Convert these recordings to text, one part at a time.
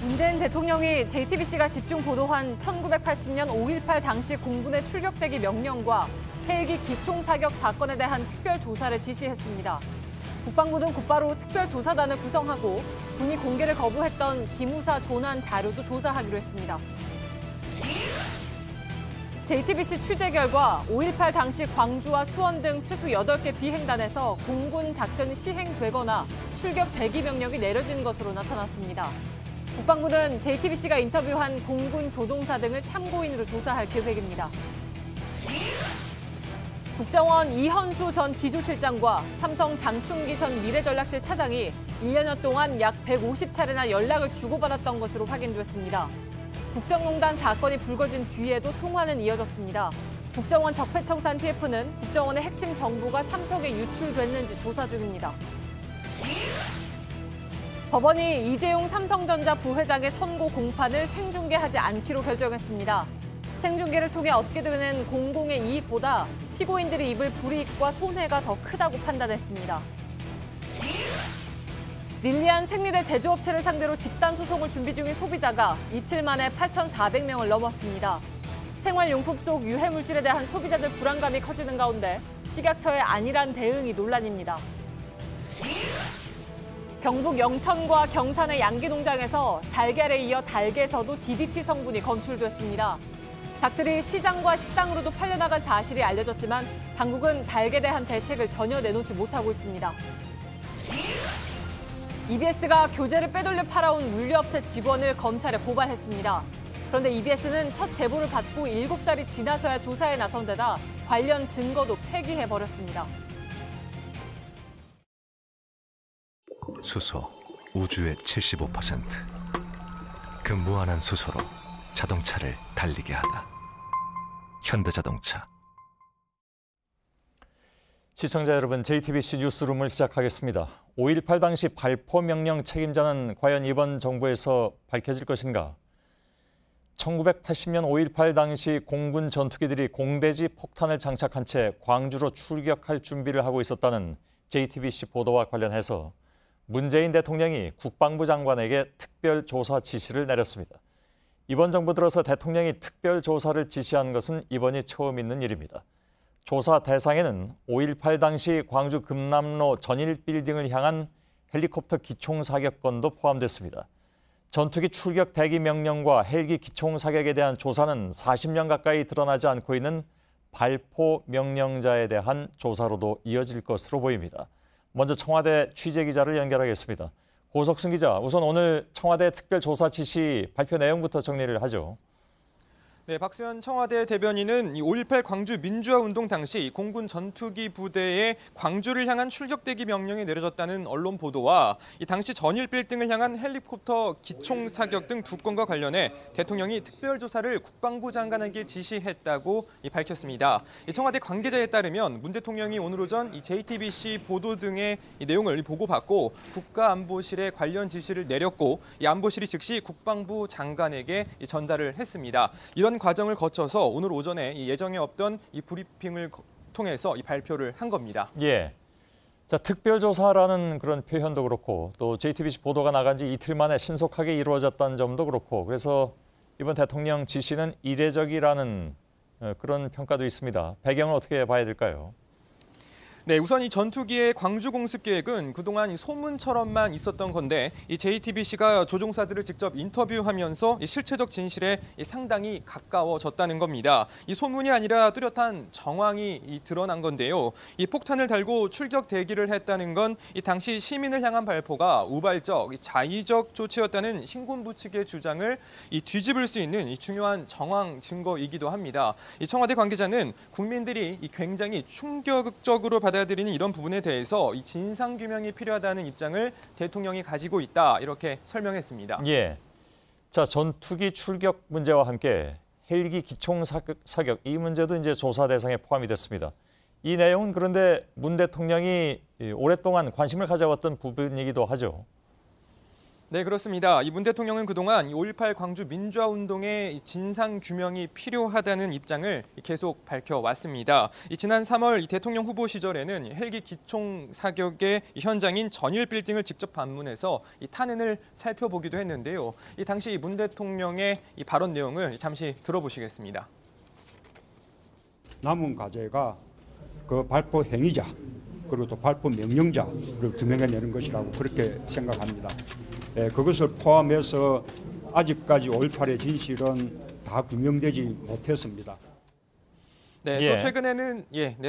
문재인 대통령이 JTBC가 집중 보도한 1980년 5.18 당시 공군의 출격대기 명령과 헬기 기총사격 사건에 대한 특별조사를 지시했습니다. 국방부는 곧바로 특별조사단을 구성하고 군이 공개를 거부했던 기무사 조난 자료도 조사하기로 했습니다. JTBC 취재 결과 5.18 당시 광주와 수원 등 최소 8개 비행단에서 공군 작전이 시행되거나 출격 대기 명령이 내려진 것으로 나타났습니다. 국방부는 JTBC가 인터뷰한 공군 조종사 등을 참고인으로 조사할 계획입니다. 국정원 이현수 전 기조실장과 삼성 장충기 전 미래전략실 차장이 1년여 동안 약 150차례나 연락을 주고받았던 것으로 확인됐습니다. 국정농단 사건이 불거진 뒤에도 통화는 이어졌습니다. 국정원 적폐청산 TF는 국정원의 핵심 정보가 삼성에 유출됐는지 조사 중입니다. 법원이 이재용 삼성전자 부회장의 선고 공판을 생중계하지 않기로 결정했습니다. 생중계를 통해 얻게 되는 공공의 이익보다 피고인들이 입을 불이익과 손해가 더 크다고 판단했습니다. 릴리안 생리대 제조업체를 상대로 집단 소송을 준비 중인 소비자가 이틀 만에 8,400명을 넘었습니다. 생활용품 속 유해물질에 대한 소비자들 불안감이 커지는 가운데 식약처의 안일한 대응이 논란입니다. 경북 영천과 경산의 양기농장에서 달걀에 이어 닭에서도 DDT 성분이 검출됐습니다. 닭들이 시장과 식당으로도 팔려나간 사실이 알려졌지만 당국은 닭에 대한 대책을 전혀 내놓지 못하고 있습니다. EBS가 교재를 빼돌려 팔아온 물류업체 직원을 검찰에 고발했습니다. 그런데 EBS는 첫 제보를 받고 7달이 지나서야 조사에 나선 데다 관련 증거도 폐기해버렸습니다. 수소, 우주의 75%. 그 무한한 수소로 자동차를 달리게 하다. 현대자동차. 시청자 여러분, JTBC 뉴스룸을 시작하겠습니다. 5.18 당시 발포 명령 책임자는 과연 이번 정부에서 밝혀질 것인가? 1980년 5.18 당시 공군 전투기들이 공대지 폭탄을 장착한 채 광주로 출격할 준비를 하고 있었다는 JTBC 보도와 관련해서 문재인 대통령이 국방부 장관에게 특별조사 지시를 내렸습니다. 이번 정부 들어서 대통령이 특별조사를 지시한 것은 이번이 처음 있는 일입니다. 조사 대상에는 5.18 당시 광주 금남로 전일 빌딩을 향한 헬리콥터 기총 사격건도 포함됐습니다. 전투기 출격 대기 명령과 헬기 기총 사격에 대한 조사는 40년 가까이 드러나지 않고 있는 발포 명령자에 대한 조사로도 이어질 것으로 보입니다. 먼저 청와대 취재기자를 연결하겠습니다. 고석순 기자, 우선 오늘 청와대 특별조사 지시 발표 내용부터 정리를 하죠. 네, 박수현 청와대 대변인은 5.18 광주 민주화 운동 당시 공군 전투기 부대에 광주를 향한 출격 대기 명령이 내려졌다는 언론 보도와 이 당시 전일 빌딩을 향한 헬리콥터 기총 사격 등 두 건과 관련해 대통령이 특별조사를 국방부 장관에게 지시했다고 밝혔습니다. 청와대 관계자에 따르면 문 대통령이 오늘 오전 JTBC 보도 등의 내용을 보고받고 국가안보실에 관련 지시를 내렸고 이 안보실이 즉시 국방부 장관에게 전달을 했습니다. 이런 과정을 거쳐서 오늘 오전에 예정에 없던 이 브리핑을 통해서 이 발표를 한 겁니다. 예. 자, 특별조사라는 그런 표현도 그렇고 또 JTBC 보도가 나간 지 이틀 만에 신속하게 이루어졌다는 점도 그렇고 그래서 이번 대통령 지시는 이례적이라는 그런 평가도 있습니다. 배경을 어떻게 봐야 될까요? 네, 우선 이 전투기의 광주 공습 계획은 그동안 소문처럼만 있었던 건데 이 JTBC가 조종사들을 직접 인터뷰하면서 이 실체적 진실에 상당히 가까워졌다는 겁니다. 이 소문이 아니라 뚜렷한 정황이 드러난 건데요. 이 폭탄을 달고 출격 대기를 했다는 건 이 당시 시민을 향한 발포가 우발적, 자의적 조치였다는 신군부 측의 주장을 뒤집을 수 있는 이 중요한 정황 증거이기도 합니다. 이 청와대 관계자는 국민들이 굉장히 충격적으로 받아들이는 이런 부분에 대해서 이 진상 규명이 필요하다는 입장을 대통령이 가지고 있다 이렇게 설명했습니다. 예. 자, 전투기 출격 문제와 함께 헬기 기총 사격 이 문제도 이제 조사 대상에 포함이 됐습니다. 이 내용은 그런데 문 대통령이 오랫동안 관심을 가져왔던 부분이기도 하죠. 네, 그렇습니다. 이 문 대통령은 그동안 5.18 광주 민주화 운동의 진상 규명이 필요하다는 입장을 계속 밝혀왔습니다. 지난 3월 대통령 후보 시절에는 헬기 기총 사격의 현장인 전일 빌딩을 직접 방문해서 탄흔을 살펴보기도 했는데요. 당시 문 대통령의 발언 내용을 잠시 들어보시겠습니다. 남은 과제가 그 발포 행위자 그리고 또 발포 명령자를 규명해내는 것이라고 그렇게 생각합니다. 그것을 포함해서 아직까지 5.18의 진실은 다 규명되지 못했습니다. 네,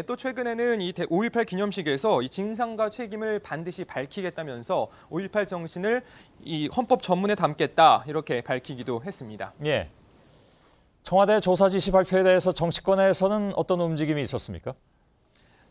또 최근에는 이 5.18 기념식에서 이 진상과 책임을 반드시 밝히겠다면서 5.18 정신을 이 헌법 전문에 담겠다 이렇게 밝히기도 했습니다. 예. 청와대 조사 지시 발표에 대해서 정치권에서는 어떤 움직임이 있었습니까?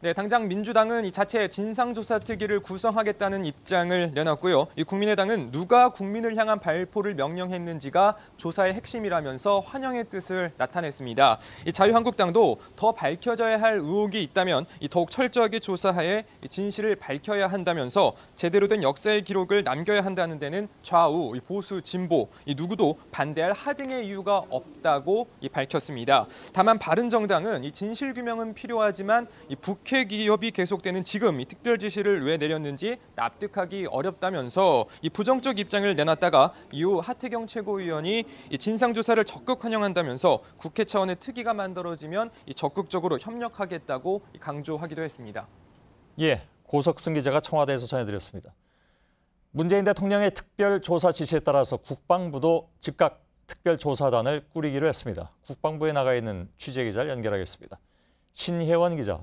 네, 당장 민주당은 이 자체 진상조사특위를 구성하겠다는 입장을 내놨고요. 이 국민의당은 누가 국민을 향한 발포를 명령했는지가 조사의 핵심이라면서 환영의 뜻을 나타냈습니다. 이 자유한국당도 더 밝혀져야 할 의혹이 있다면 더욱 철저하게 조사하에 진실을 밝혀야 한다면서 제대로 된 역사의 기록을 남겨야 한다는 데는 좌우, 보수, 진보 누구도 반대할 하등의 이유가 없다고 밝혔습니다. 다만 바른정당은 이 진실규명은 필요하지만 북핵 기업이 계속되는 지금 이 특별 지시를 왜 내렸는지 납득하기 어렵다면서 이 부정적 입장을 내놨다가 이후 하태경 최고위원이 이 진상조사를 적극 환영한다면서 국회 차원의 특위가 만들어지면 적극적으로 협력하겠다고 강조하기도 했습니다. 예, 고석승 기자가 청와대에서 전해드렸습니다. 문재인 대통령의 특별조사 지시에 따라서 국방부도 즉각 특별조사단을 꾸리기로 했습니다. 국방부에 나가 있는 취재기자를 연결하겠습니다. 신혜원 기자.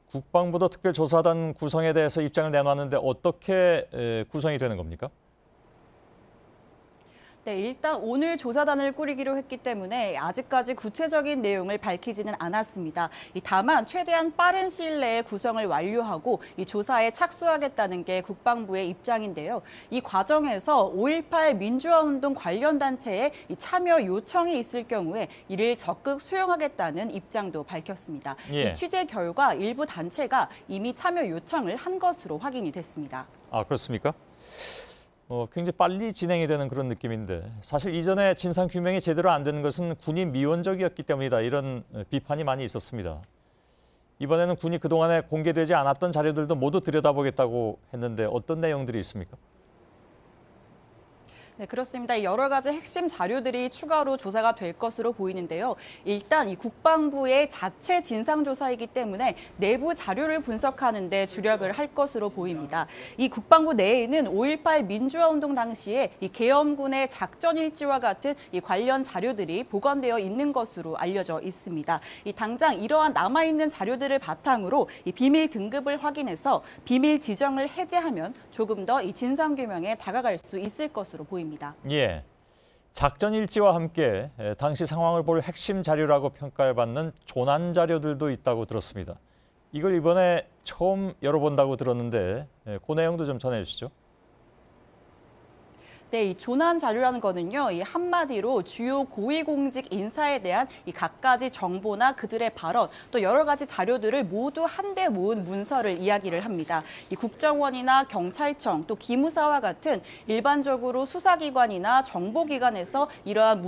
국방부도 특별조사단 구성에 대해서 입장을 내놨는데 어떻게 구성이 되는 겁니까? 네, 일단 오늘 조사단을 꾸리기로 했기 때문에 아직까지 구체적인 내용을 밝히지는 않았습니다. 다만 최대한 빠른 시일 내에 구성을 완료하고 이 조사에 착수하겠다는 게 국방부의 입장인데요. 이 과정에서 5.18 민주화운동 관련 단체의 참여 요청이 있을 경우에 이를 적극 수용하겠다는 입장도 밝혔습니다. 예. 이 취재 결과 일부 단체가 이미 참여 요청을 한 것으로 확인이 됐습니다. 아, 그렇습니까? 굉장히 빨리 진행이 되는 그런 느낌인데 사실 이전에 진상규명이 제대로 안 되는 것은 군이 미온적이었기 때문이다 이런 비판이 많이 있었습니다. 이번에는 군이 그동안에 공개되지 않았던 자료들도 모두 들여다보겠다고 했는데 어떤 내용들이 있습니까? 네, 그렇습니다. 여러 가지 핵심 자료들이 추가로 조사가 될 것으로 보이는데요. 일단 이 국방부의 자체 진상조사이기 때문에 내부 자료를 분석하는 데 주력을 할 것으로 보입니다. 이 국방부 내에는 5.18 민주화운동 당시에 이 계엄군의 작전일지와 같은 이 관련 자료들이 보관되어 있는 것으로 알려져 있습니다. 당장 이러한 남아있는 자료들을 바탕으로 이 비밀 등급을 확인해서 비밀 지정을 해제하면 조금 더 이 진상규명에 다가갈 수 있을 것으로 보입니다. 예, 작전 일지와 함께 당시 상황을 볼 핵심 자료라고 평가를 받는 조난 자료들도 있다고 들었습니다. 이걸 이번에 처음 열어본다고 들었는데 그 내용도 좀 전해주시죠. 네, 이 조난 자료라는 거는요, 이 한마디로 주요 고위공직 인사에 대한 이 갖가지 정보나 그들의 발언, 또 여러 가지 자료들을 모두 한데 모은 문서를 이야기를 합니다. 이 국정원이나 경찰청, 또 기무사와 같은 일반적으로 수사기관이나 정보기관에서 이러한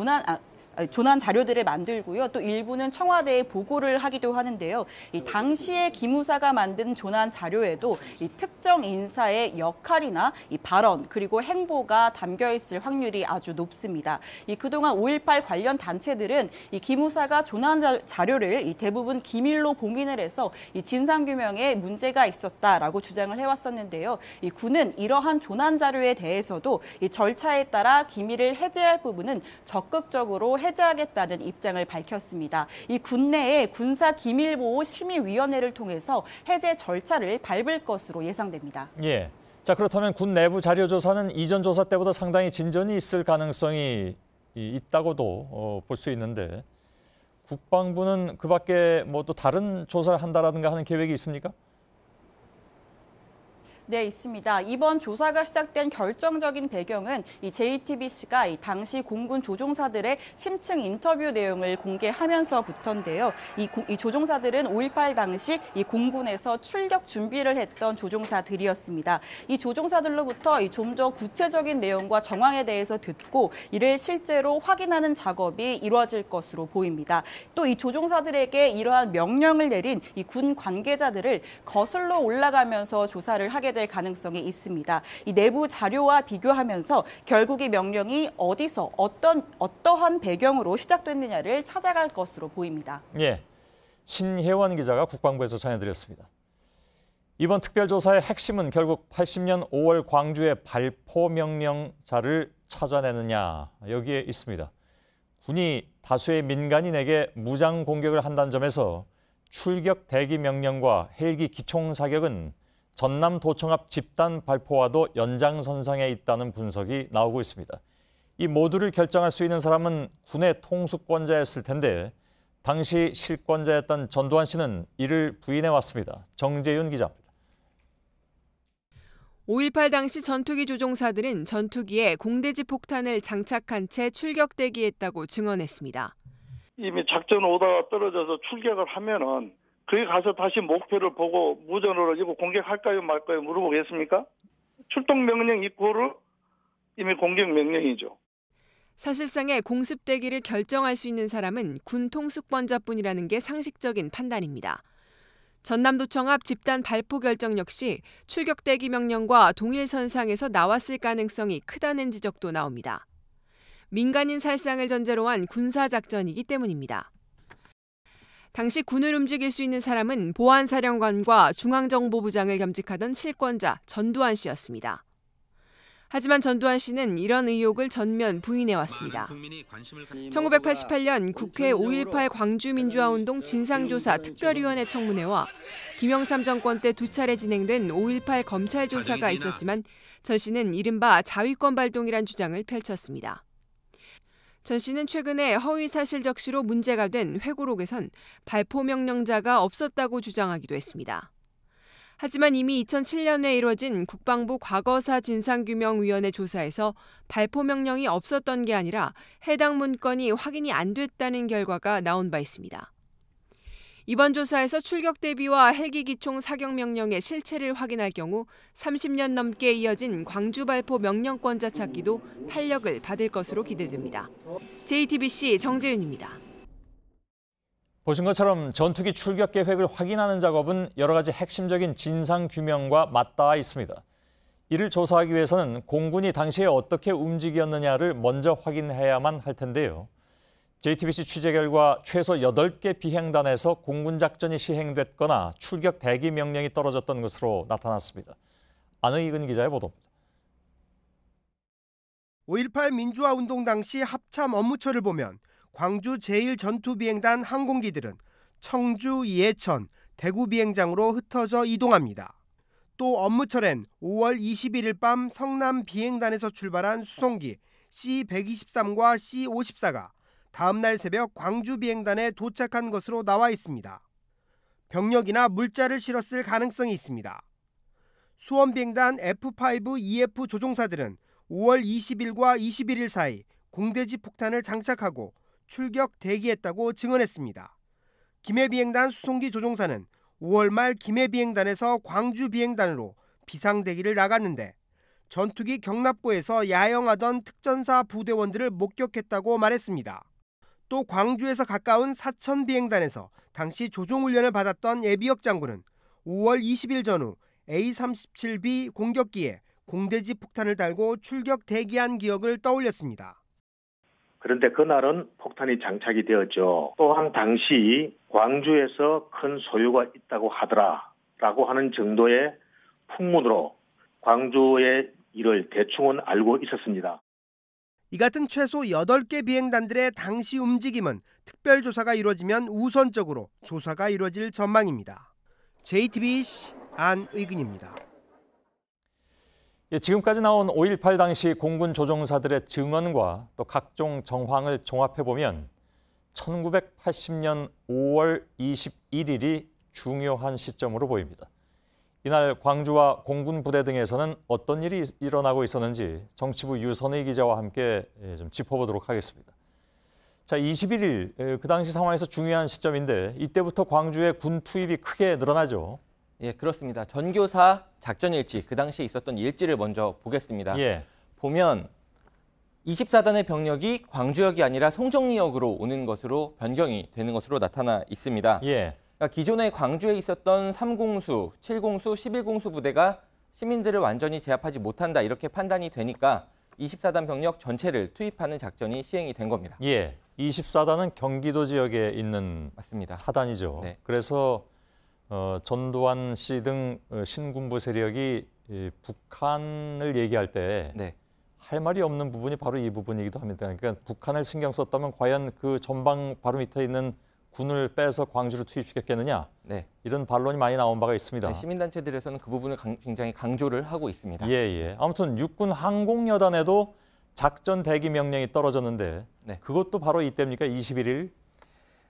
조난 자료들을 만들고요. 또 일부는 청와대에 보고를 하기도 하는데요. 이 당시에 기무사가 만든 조난 자료에도 이 특정 인사의 역할이나 이 발언 그리고 행보가 담겨 있을 확률이 아주 높습니다. 그동안 5.18 관련 단체들은 이 기무사가 조난 자료를 대부분 기밀로 봉인을 해서 이 진상규명에 문제가 있었다라고 주장을 해왔었는데요. 이 군은 이러한 조난 자료에 대해서도 이 절차에 따라 기밀을 해제할 부분은 적극적으로 해제하겠다는 입장을 밝혔습니다. 이 군내의 군사기밀보호심의위원회를 통해서 해제 절차를 밟을 것으로 예상됩니다. 예. 자, 그렇다면 군 내부 자료 조사는 이전 조사 때보다 상당히 진전이 있을 가능성이 있다고도 볼 수 있는데 국방부는 그 밖에 뭐 또 다른 조사를 한다라든가 하는 계획이 있습니까? 네, 있습니다. 이번 조사가 시작된 결정적인 배경은 이 JTBC가 이 당시 공군 조종사들의 심층 인터뷰 내용을 공개하면서부터인데요. 이 조종사들은 5.18 당시 이 공군에서 출격 준비를 했던 조종사들이었습니다. 이 조종사들로부터 좀 더 구체적인 내용과 정황에 대해서 듣고 이를 실제로 확인하는 작업이 이루어질 것으로 보입니다. 또 이 조종사들에게 이러한 명령을 내린 이 군 관계자들을 거슬러 올라가면서 조사를 하게 될 가능성이 있습니다. 이 내부 자료와 비교하면서 결국 이 명령이 어디서 어떠한 배경으로 시작됐느냐를 찾아갈 것으로 보입니다. 예, 신혜원 기자가 국방부에서 전해드렸습니다. 이번 특별조사의 핵심은 결국 80년 5월 광주의 발포 명령자를 찾아내느냐 여기에 있습니다. 군이 다수의 민간인에게 무장 공격을 한다는 점에서 출격 대기 명령과 헬기 기총 사격은 전남 도청 앞 집단 발포와도 연장선상에 있다는 분석이 나오고 있습니다. 이 모두를 결정할 수 있는 사람은 군의 통수권자였을 텐데 당시 실권자였던 전두환 씨는 이를 부인해 왔습니다. 정재윤 기자입니다. 5.18 당시 전투기 조종사들은 전투기에 공대지 폭탄을 장착한 채 출격 대기했다고 증언했습니다. 이미 작전 오다가 떨어져서 출격을 하면은 거기 가서 다시 목표를 보고 무전으로 이거 공격할까요 말까요 물어보겠습니까? 출동 명령 이코르 이미 공격 명령이죠. 사실상의 공습 대기를 결정할 수 있는 사람은 군 통수권자뿐이라는 게 상식적인 판단입니다. 전남도청 앞 집단 발포 결정 역시 출격 대기 명령과 동일선상에서 나왔을 가능성이 크다는 지적도 나옵니다. 민간인 살상을 전제로 한 군사작전이기 때문입니다. 당시 군을 움직일 수 있는 사람은 보안사령관과 중앙정보부장을 겸직하던 실권자 전두환 씨였습니다. 하지만 전두환 씨는 이런 의혹을 전면 부인해왔습니다. 1988년 국회 5.18 광주민주화운동 진상조사 특별위원회 청문회와 김영삼 정권 때 2차례 진행된 5.18 검찰 조사가 있었지만 전 씨는 이른바 자위권 발동이란 주장을 펼쳤습니다. 전 씨는 최근에 허위사실 적시로 문제가 된 회고록에선 발포 명령자가 없었다고 주장하기도 했습니다. 하지만 이미 2007년에 이뤄진 국방부 과거사 진상규명위원회 조사에서 발포 명령이 없었던 게 아니라 해당 문건이 확인이 안 됐다는 결과가 나온 바 있습니다. 이번 조사에서 출격 대비와 헬기 기총 사격 명령의 실체를 확인할 경우 30년 넘게 이어진 광주 발포 명령권자 찾기도 탄력을 받을 것으로 기대됩니다. JTBC 정재윤입니다. 보신 것처럼 전투기 출격 계획을 확인하는 작업은 여러 가지 핵심적인 진상 규명과 맞닿아 있습니다. 이를 조사하기 위해서는 공군이 당시에 어떻게 움직였느냐를 먼저 확인해야만 할 텐데요. JTBC 취재 결과 최소 8개 비행단에서 공군 작전이 시행됐거나 출격 대기 명령이 떨어졌던 것으로 나타났습니다. 안의근 기자의 보도입니다. 5.18 민주화운동 당시 합참 업무처를 보면 광주 제1전투비행단 항공기들은 청주, 예천, 대구 비행장으로 흩어져 이동합니다. 또 업무철엔 5월 21일 밤 성남 비행단에서 출발한 수송기 C-123과 C-54가 다음 날 새벽 광주 비행단에 도착한 것으로 나와 있습니다. 병력이나 물자를 실었을 가능성이 있습니다. 수원비행단 F-5EF 조종사들은 5월 20일과 21일 사이 공대지 폭탄을 장착하고 출격 대기했다고 증언했습니다. 김해비행단 수송기 조종사는 5월 말 김해비행단에서 광주비행단으로 비상대기를 나갔는데 전투기 경납고에서 야영하던 특전사 부대원들을 목격했다고 말했습니다. 또 광주에서 가까운 사천비행단에서 당시 조종훈련을 받았던 예비역 장군은 5월 20일 전후 A-37B 공격기에 공대지 폭탄을 달고 출격 대기한 기억을 떠올렸습니다. 그런데 그날은 폭탄이 장착이 되었죠. 또한 당시 광주에서 큰 소유가 있다고 하더라라고 하는 정도의 풍문으로 광주의 일을 대충은 알고 있었습니다. 이 같은 최소 8개 비행단들의 당시 움직임은 특별조사가 이루어지면 우선적으로 조사가 이루어질 전망입니다. JTBC 안의근입니다. 지금까지 나온 5.18 당시 공군 조종사들의 증언과 또 각종 정황을 종합해보면 1980년 5월 21일이 중요한 시점으로 보입니다. 이날 광주와 공군 부대 등에서는 어떤 일이 일어나고 있었는지 정치부 유선희 기자와 함께 좀 짚어보도록 하겠습니다. 자, 21일 그 당시 상황에서 중요한 시점인데 이때부터 광주의 군 투입이 크게 늘어나죠. 예, 그렇습니다. 전교사 작전 일지, 그 당시에 있었던 일지를 먼저 보겠습니다. 예. 보면 24단의 병력이 광주역이 아니라 송정리역으로 오는 것으로 변경이 되는 것으로 나타나 있습니다. 예. 그러니까 기존에 광주에 있었던 3공수, 7공수, 11공수 부대가 시민들을 완전히 제압하지 못한다 이렇게 판단이 되니까 24단 병력 전체를 투입하는 작전이 시행이 된 겁니다. 예. 24단은 경기도 지역에 있는 맞습니다. 사단이죠. 네. 그래서 전두환 씨 등 신군부 세력이 북한을 얘기할 때 네. 할 말이 없는 부분이 바로 이 부분이기도 합니다. 그러니까 북한을 신경 썼다면 과연 그 전방 바로 밑에 있는 군을 빼서 광주를 투입시켰겠느냐. 네. 이런 반론이 많이 나온 바가 있습니다. 네, 시민단체들에서는 그 부분을 굉장히 강조를 하고 있습니다. 예. 아무튼 육군 항공여단에도 작전 대기 명령이 떨어졌는데 네. 그것도 바로 이때입니까? 21일?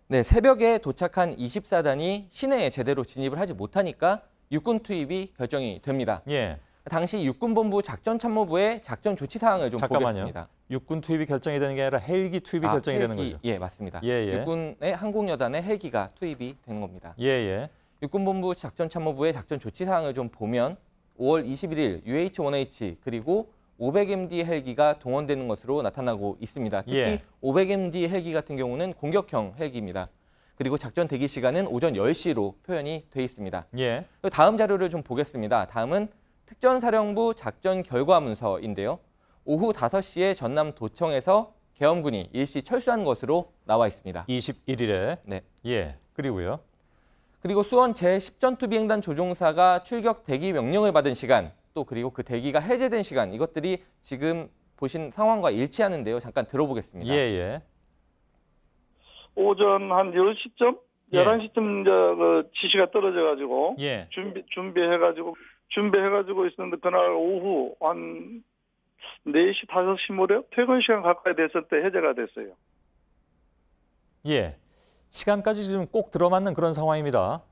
네, 새벽에 도착한 24단이 시내에 제대로 진입을 하지 못하니까 육군 투입이 결정이 됩니다. 예. 당시 육군본부 작전참모부의 작전 조치 사항을 좀 잠깐만요. 보겠습니다. 육군 투입이 결정이 되는 게 아니라 헬기 투입이 결정이 되는 거죠? 예, 맞습니다. 예. 육군의 항공여단의 헬기가 투입이 되는 겁니다. 예. 육군본부 작전참모부의 작전 조치 사항을 좀 보면 5월 21일 UH-1H 그리고 500MD 헬기가 동원되는 것으로 나타나고 있습니다. 특히 예. 500MD 헬기 같은 경우는 공격형 헬기입니다. 그리고 작전 대기 시간은 오전 10시로 표현이 돼 있습니다. 예. 다음 자료를 좀 보겠습니다. 다음은 특전사령부 작전 결과 문서인데요. 오후 5시에 전남 도청에서 계엄군이 일시 철수한 것으로 나와 있습니다. 21일에. 네. 예. 그리고요. 그리고 수원 제10전투 비행단 조종사가 출격 대기 명령을 받은 시간, 또 그리고 그 대기가 해제된 시간, 이것들이 지금 보신 상황과 일치하는데요. 잠깐 들어보겠습니다. 예. 오전 한 10시쯤? 예. 11시쯤 그 지시가 떨어져가지고 예. 준비해가지고 있었는데 그날 오후 한 4시, 5시 무렵 퇴근 시간 가까이 됐을 때 해제가 됐어요. 예. 시간까지 좀 꼭 들어맞는 그런 상황입니다.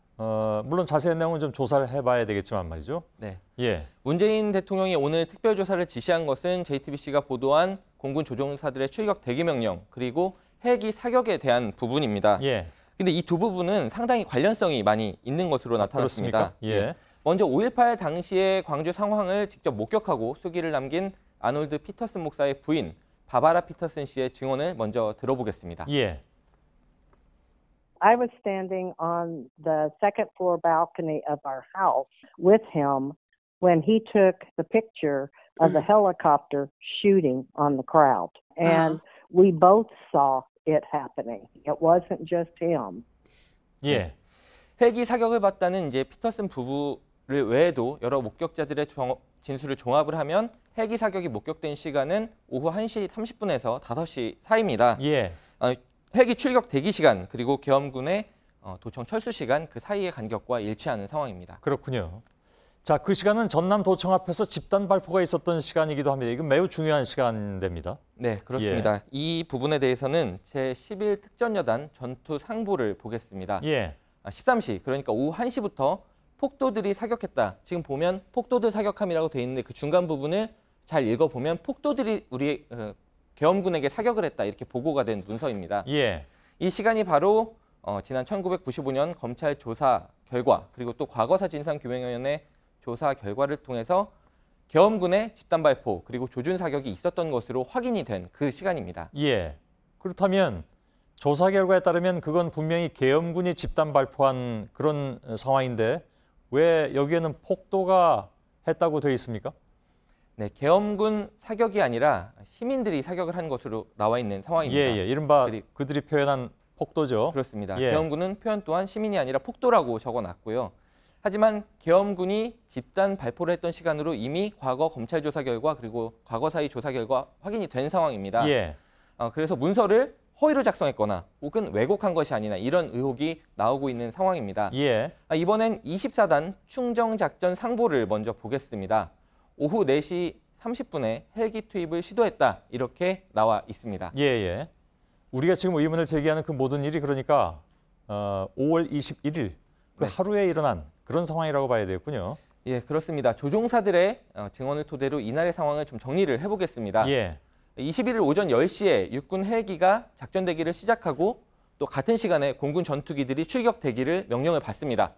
물론 자세한 내용은 좀 조사를 해봐야 되겠지만 말이죠. 네. 예. 문재인 대통령이 오늘 특별조사를 지시한 것은 JTBC가 보도한 공군 조종사들의 출격 대기 명령 그리고 헬기 사격에 대한 부분입니다. 예. 근데 이 두 부분은 상당히 관련성이 많이 있는 것으로 나타났습니다. 그렇습니까? 예. 먼저 5.18 당시의 광주 상황을 직접 목격하고 수기를 남긴 아놀드 피터슨 목사의 부인 바바라 피터슨 씨의 증언을 먼저 들어보겠습니다. 예. I was standing on the second floor balcony of our house with him when he took the picture of the helicopter shooting on the crowd. And we both saw it happening. It wasn't just him. 예. 헬기 사격을 봤다는 이제 피터슨 부부를 외에도 여러 목격자들의 진술을 종합을 하면 헬기 사격이 목격된 시간은 오후 1시 30분에서 5시 사이입니다. 예. 헬기 출격 대기 시간 그리고 계엄군의 도청 철수 시간 그 사이의 간격과 일치하는 상황입니다. 그렇군요. 자, 그 시간은 전남 도청 앞에서 집단 발포가 있었던 시간이기도 합니다. 이건 매우 중요한 시간대입니다. 네, 그렇습니다. 이 부분에 대해서는 제11 특전여단 전투 상부를 보겠습니다. 예. 13시, 그러니까 오후 1시부터 폭도들이 사격했다. 지금 보면 폭도들 사격함이라고 돼 있는데 그 중간 부분을 잘 읽어보면 폭도들이 우리 계엄군에게 사격을 했다. 이렇게 보고가 된 문서입니다. 예. 이 시간이 바로 지난 1995년 검찰 조사 결과 그리고 또 과거사 진상규명위원회 조사 결과를 통해서 계엄군의 집단 발포 그리고 조준 사격이 있었던 것으로 확인이 된 그 시간입니다. 예. 그렇다면 조사 결과에 따르면 그건 분명히 계엄군이 집단 발포한 그런 상황인데 왜 여기에는 폭도가 했다고 되어 있습니까? 네, 계엄군 사격이 아니라 시민들이 사격을 한 것으로 나와 있는 상황입니다. 예. 이른바 그들이 표현한 폭도죠. 그렇습니다. 예. 계엄군은 표현 또한 시민이 아니라 폭도라고 적어놨고요. 하지만 계엄군이 집단 발포를 했던 시간으로 이미 과거 검찰 조사 결과 그리고 과거사의 조사 결과 확인이 된 상황입니다. 예. 그래서 문서를 허위로 작성했거나 혹은 왜곡한 것이 아니냐 이런 의혹이 나오고 있는 상황입니다. 예. 이번엔 24단 충정작전 상보를 먼저 보겠습니다. 오후 4시 30분에 헬기 투입을 시도했다 이렇게 나와 있습니다. 예. 우리가 지금 의문을 제기하는 그 모든 일이 그러니까 5월 21일 그 네. 하루에 일어난 그런 상황이라고 봐야 되겠군요. 예, 그렇습니다. 조종사들의 증언을 토대로 이날의 상황을 좀 정리를 해보겠습니다. 예. 21일 오전 10시에 육군 헬기가 작전 대기를 시작하고 또 같은 시간에 공군 전투기들이 출격 대기를 명령을 받습니다.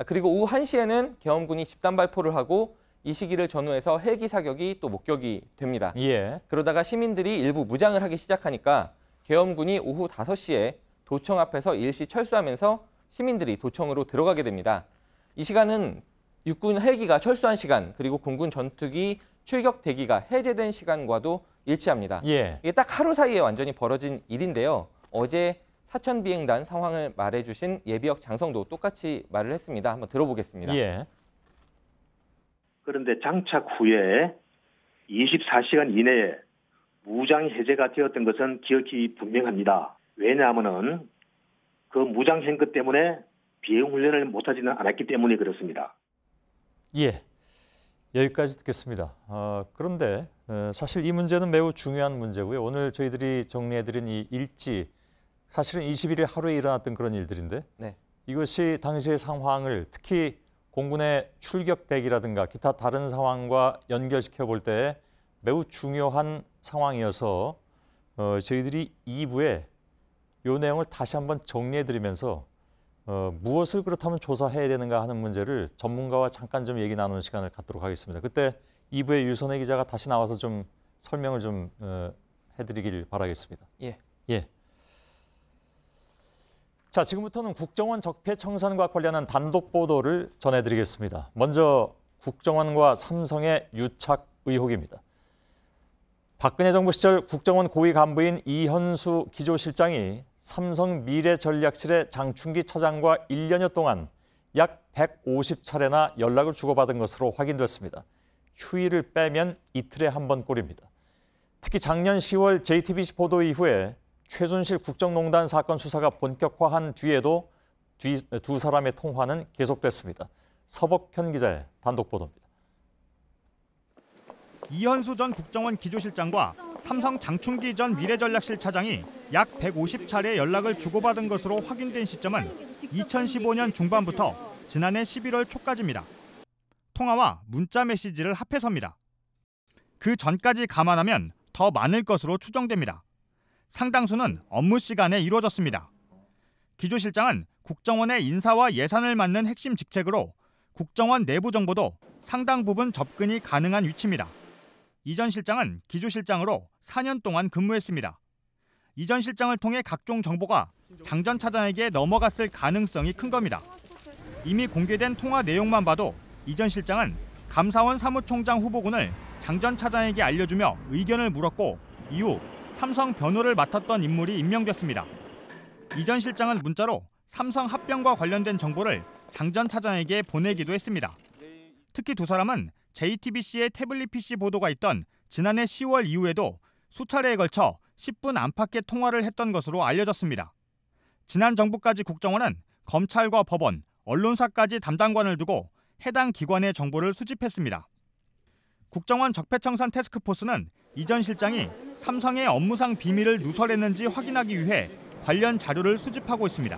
그리고 오후 1시에는 계엄군이 집단 발포를 하고 이 시기를 전후해서 헬기 사격이 또 목격이 됩니다. 예. 그러다가 시민들이 일부 무장을 하기 시작하니까 계엄군이 오후 5시에 도청 앞에서 일시 철수하면서 시민들이 도청으로 들어가게 됩니다. 이 시간은 육군 헬기가 철수한 시간 그리고 공군 전투기 출격 대기가 해제된 시간과도 일치합니다. 예. 이게 딱 하루 사이에 완전히 벌어진 일인데요. 어제 사천비행단 상황을 말해주신 예비역 장성도 똑같이 말을 했습니다. 한번 들어보겠습니다. 예. 그런데 장착 후에 24시간 이내에 무장 해제가 되었던 것은 기억이 분명합니다. 왜냐하면은 그 무장 행거 때문에 비행 훈련을 못하지는 않았기 때문에 그렇습니다. 예. 여기까지 듣겠습니다. 그런데 사실 이 문제는 매우 중요한 문제고요. 오늘 저희들이 정리해드린 이 일지, 사실은 21일 하루에 일어났던 그런 일들인데 네. 이것이 당시의 상황을 특히 공군의 출격 대기라든가 기타 다른 상황과 연결시켜 볼 때 매우 중요한 상황이어서 저희들이 2부에 이 내용을 다시 한번 정리해드리면서 무엇을 그렇다면 조사해야 되는가 하는 문제를 전문가와 잠깐 좀 얘기 나누는 시간을 갖도록 하겠습니다. 그때 2부에 유선혜 기자가 다시 나와서 좀 설명을 좀 해드리길 바라겠습니다. 예. 예. 자, 지금부터는 국정원 적폐청산과 관련한 단독 보도를 전해드리겠습니다. 먼저 국정원과 삼성의 유착 의혹입니다. 박근혜 정부 시절 국정원 고위 간부인 이현수 기조실장이 삼성 미래전략실의 장충기 차장과 1년여 동안 약 150차례나 연락을 주고받은 것으로 확인됐습니다. 휴일을 빼면 이틀에 한 번 꼴입니다. 특히 작년 10월 JTBC 보도 이후에 최순실 국정농단 사건 수사가 본격화한 뒤에도 두 사람의 통화는 계속됐습니다. 서복현 기자의 단독 보도입니다. 이현수 전 국정원 기조실장과 삼성 장충기 전 미래전략실 차장이 약 150차례 연락을 주고받은 것으로 확인된 시점은 2015년 중반부터 지난해 11월 초까지입니다. 통화와 문자 메시지를 합해서입니다. 그 전까지 감안하면 더 많을 것으로 추정됩니다. 상당수는 업무 시간에 이루어졌습니다. 기조실장은 국정원의 인사와 예산을 맡는 핵심 직책으로 국정원 내부 정보도 상당 부분 접근이 가능한 위치입니다. 이 전 실장은 기조실장으로 4년 동안 근무했습니다. 이 전 실장을 통해 각종 정보가 장 전 차장에게 넘어갔을 가능성이 큰 겁니다. 이미 공개된 통화 내용만 봐도 이 전 실장은 감사원 사무총장 후보군을 장 전 차장에게 알려주며 의견을 물었고 이후 삼성 변호를 맡았던 인물이 임명됐습니다. 이 전 실장은 문자로 삼성 합병과 관련된 정보를 장 전 차장에게 보내기도 했습니다. 특히 두 사람은 JTBC의 태블릿 PC 보도가 있던 지난해 10월 이후에도 수차례에 걸쳐 10분 안팎의 통화를 했던 것으로 알려졌습니다. 지난 정부까지 국정원은 검찰과 법원, 언론사까지 담당관을 두고 해당 기관의 정보를 수집했습니다. 국정원 적폐청산 태스크포스는 이 전 실장이 삼성의 업무상 비밀을 누설했는지 확인하기 위해 관련 자료를 수집하고 있습니다.